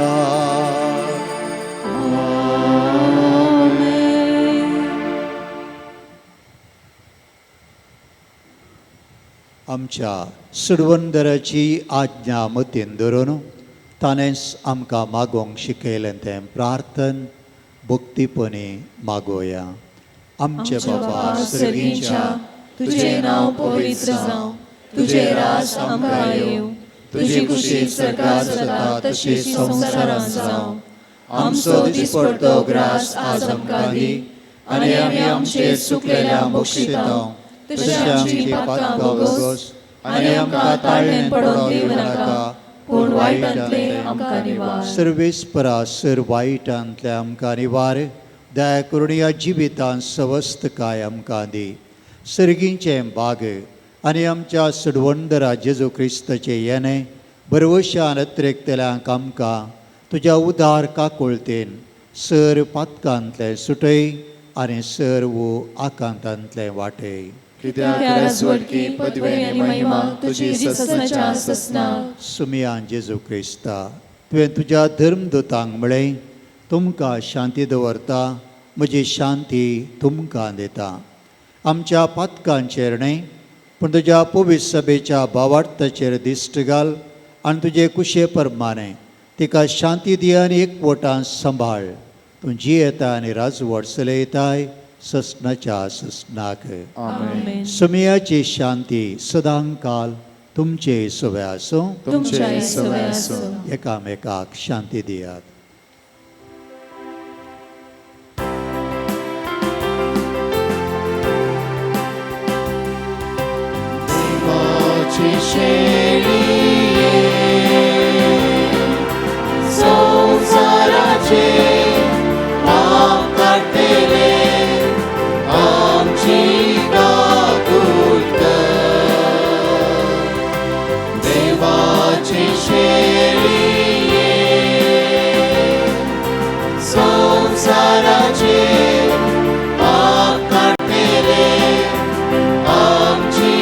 आमच्या सुडवंदराची आज्ञा मतीन धरून ताणेंच आमकां मागोवंक शिकयलें तें प्रार्थन भक्तीपणी मागोया. आमचे बाबा सर्गीच्या, तुझे नाव पवित्र जावं, तुझे राज आमकां येवं, तुझी खुशी सरकार जाता तशी संवसारांत जावं. आमचो दिसपडटो ग्रास आज आमकां दी, आनी आमी आमचे चुकलेल्यांक बक्षितांव, तशें आमची पातकां बोगोस, आनी आमकां ताळणेन पडोवन दिवं नाका, पूण वायटांतले आमकां निवार. सर्वेस्परा सर वायटांतले आमकां निवार, दया करून ह्या जिवितांत सवस्थकाय आमकां दी. सर्गींचें बाग आनी आमच्या सुडवंदरा जेजू क्रिस्ताचें येणें बरवशान अत्रेकतल्यांक आमकां तुज्या उदार काकुळतेन सर पातकांतलें सुटय आनी सर्व आकांतांतलें वाटय. कित्याक राजवटकी पदवी आनी महिमा तुजी ससनाच्या ससना. सुमयान जेजू क्रिस्ता, तुवें तुज्या धर्मदूतांक म्हळें, तुमकां शांती दवरता, म्हजी शांती तुमकां दिता. आमच्या पातकांचेर न्हय, पूण तुज्या पवित्र सभेच्या भावार्थाचेर दिश्ट घाल आनी तुजे कुशे प्रमाणे तिका शांती दी आनी एकवटान सांबाळ. तूं जियेता आनी राजवट चलयताय ससनाच्या ससनाक. आमेन. सुमयाची शांती सदां काल तुमचे सवे आसूं. तुमचे सवे आसूं. एकामेकाक शांती दियात. संसाराचे पाप काढलेले आमची काकूळ कर. देवाची शेळी संसाराचे पाप काढलेले आमची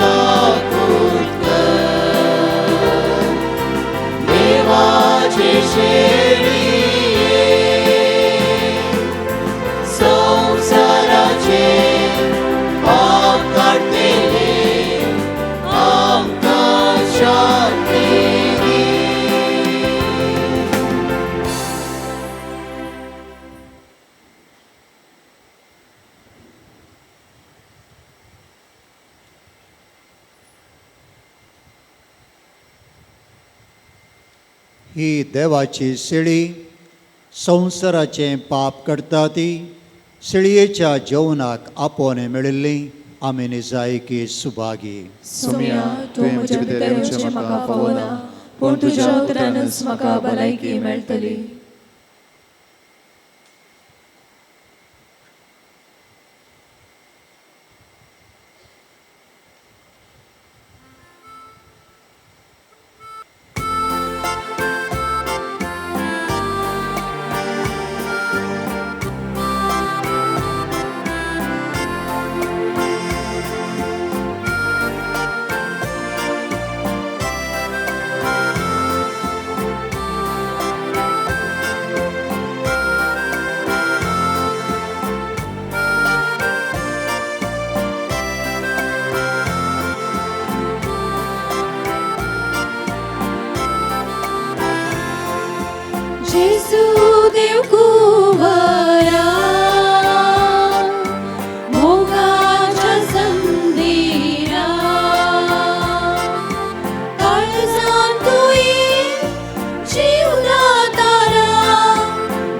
काकूळ कर. देवाची शेळी संसाराचे पाप काढलेले आमकां शांती दी. ही देवाची शिळी संवसाराचें पाप करता ती शिळयेच्या जेवणाक आपोवणे मेळिल्ली आमी निजायकी सुभागी. सुमया, तूं म्हजे भितर येवचें म्हाका फावना, पूण तुज्या उतरानच म्हाका भलायकी मेळटली. जेसू देव कुंवारा, मोगाच्या संदेरा, काळजांत तुई जीवदातारा.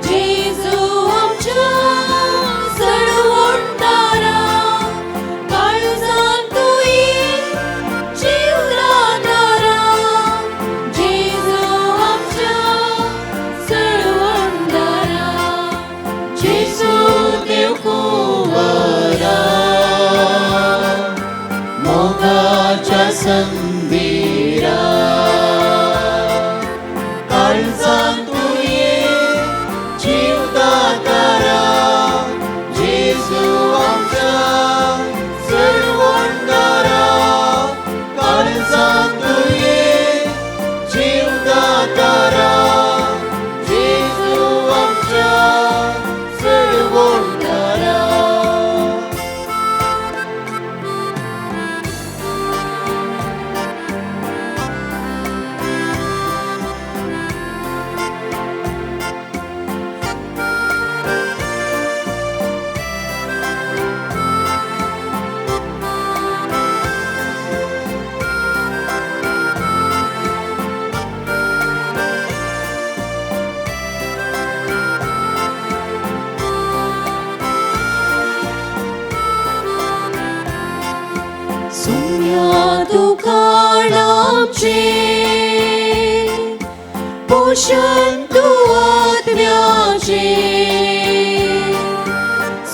जेजू आमच्या सडवणदारा, काळजांत तुई जीवदातारा. जेजू आमच्या सडवणदारा, जेजू देव कुंवारा, मोगाच्या संदेरा, काळजांत तुई जीवदातारा. जेजू आमच्या सडवणदारा, काळजांत तुई आमचे पोषण तू आत्म्याचे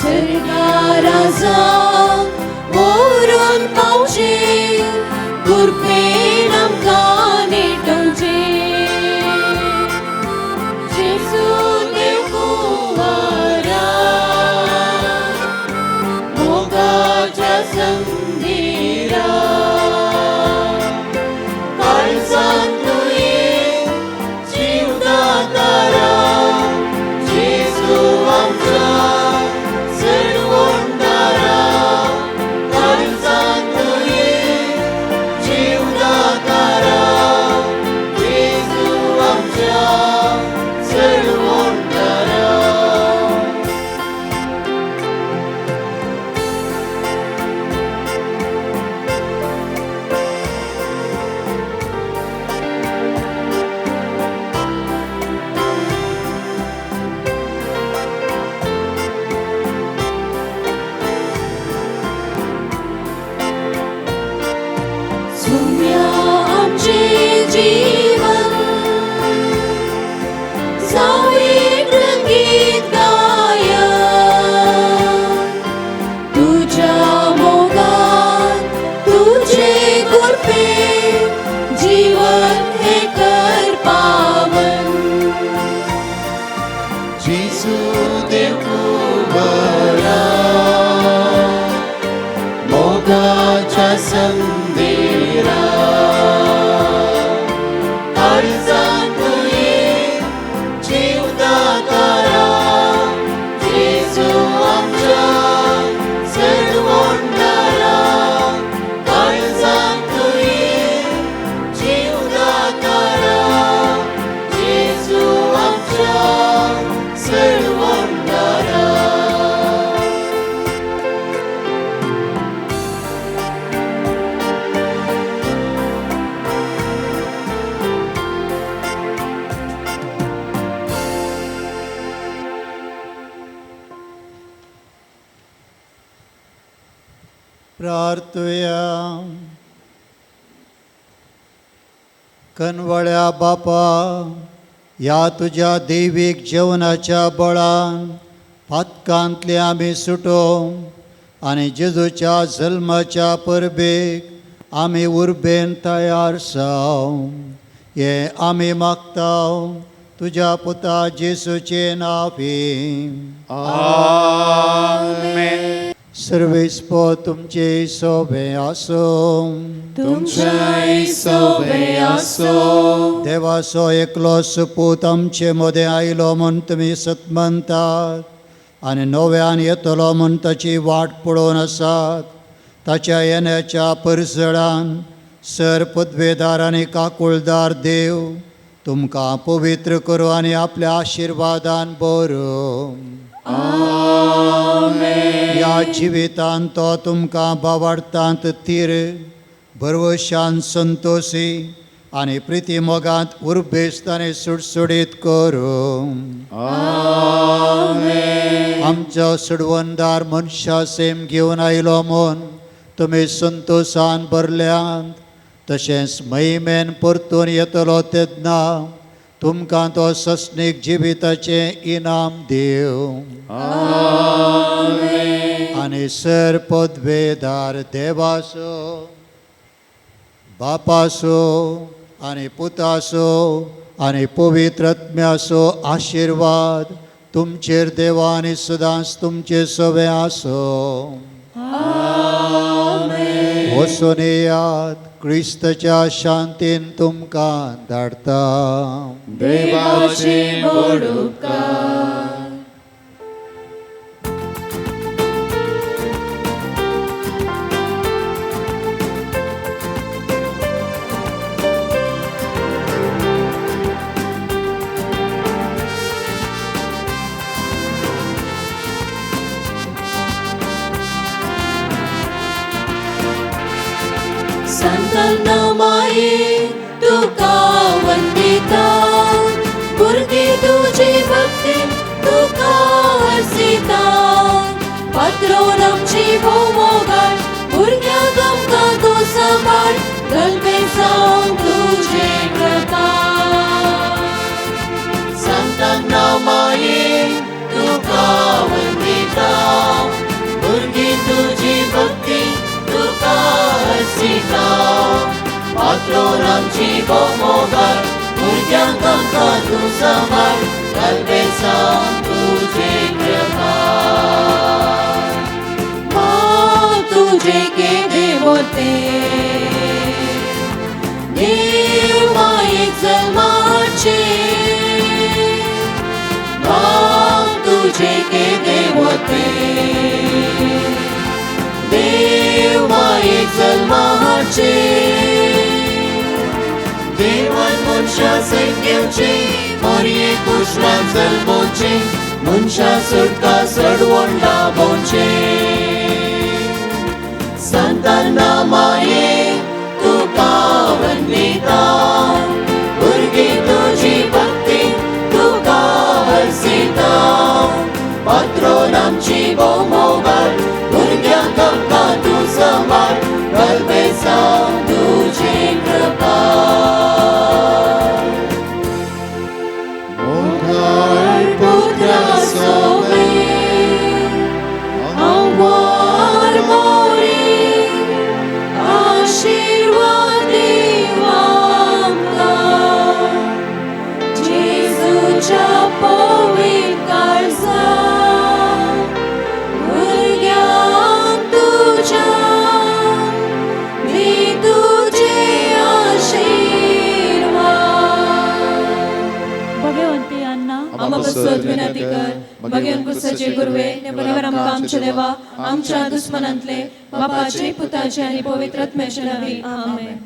सर्गाराजा वरून पावचे कृपेन आमकां नेटोवचे जेजू देव कुंवारा मोगाच्या संदेरा काळजांत तुये जीवदातारा जेजू आमच्या सर्वोंडारा काळजांत तुये जीवदातारा जेजू आमच्या सर्वोंडारा सुम्या आमचे जीवन जावें रंगीत गायन तुझ्या मोगान तुझे कृपे जीवन हे कर पावन जेजू देव कुंवारा मोगाच्या संदेरा काळजांत तुये जीवदातारा जेजू आमच्या सर्वोंडारा काळजांत तुये जीवदातारा जेजू आमच्या सर्वोंडारा प्रार्थया कनवळ्या बापा या तुझ्या दैवीक जेवणाच्या बळान पातकांतले आमी सुटो आनी जेजूच्या जल्माच्या परबेक आमी उर्बेन तयार जाव हे आमी मागताव तुझ्या पुता जेजूचे नांवे आमेन. सर्वेस्पो तुमचे सोबे आसो तुमचे सोबे आसो देवाचो एकलो सुपूत आमचे मदें आयलो म्हूण तुमी सत म्हणटात आनी नव्यान येतलो म्हूण ताची वाट पळोवन आसात ताच्या येण्याच्या परसडान सर पदवेदार आनी काकुळदार देव तुमकां पवित्र करूं आनी आपल्या आशिर्वादान भरूं. या जिवितांत तो तुमकां बावार्थांत तीर भरवशान संतोशी आनी प्रिती मोगांत उर्बेस्त आनी सुटसुडीत करूं. आमचो सुडवंदार मनशा सेम घेवन आयलो म्हूण तुमी संतोशान भरल्यांत तशेंच महिमेन परतून येतलो तेन्ना तुमकां तो सस्नीक जिविताचें इनाम दिवं. आनी सर पदवेदार देवाचो बापाचो आनी पुताचो आनी पवित्रत्म्याचो आशिर्वाद तुमचेर देवा आनी सदांच तुमचे सवे आसो. वचून येयात क्रिस्ताच्या शांतीन तुमकां धाडटा. देवाची व्हड उपकार. संतांना माये तुका वंदिता भुरगी तुजी भक्ती तुका हरसिता पात्रोन आमची भोव मोगाळ भुरग्यांक आमकां तूं सांबाळ गलबे जावन तूं आमची भोवमोगार भुरग्यांक आमकां तूं सांबाळ घालबेसा तुजे कृपार भाव तुजे केदे वते देव मायेक जल्माचे भाव तुजे केदे वते देव मायेक जल्माचे देवान मनशा सैत घेवचे मोरये कुशवान जल्मोवचे मनशा सुटका सडवण लाभोवचे संतांना माये तुका वंदिता भुरगीं तुजी भक्ती तुका हरसिता पात्रोन आमची भोवमोगार भुरग्यांक आमकां तूं सांबाळ घालबेसा तुजे कृपार मोगार पुत्रा सोबे आंवार मोरी आशीर्वाद देवा आमकां जेजूच्या पवित्र काळजांत भुरग्यांक तुज्या दी तुजे आशीर्वाद भगवंती अन्ना आम्हा बसोत विनंती कर भगवान कुसाचे गुरवे नेवर आमकां आमचे देवा आमच्या दुस्मनांतले बापाचे पुताचे आनी पवित्र आत्म्याचे नावे आमेन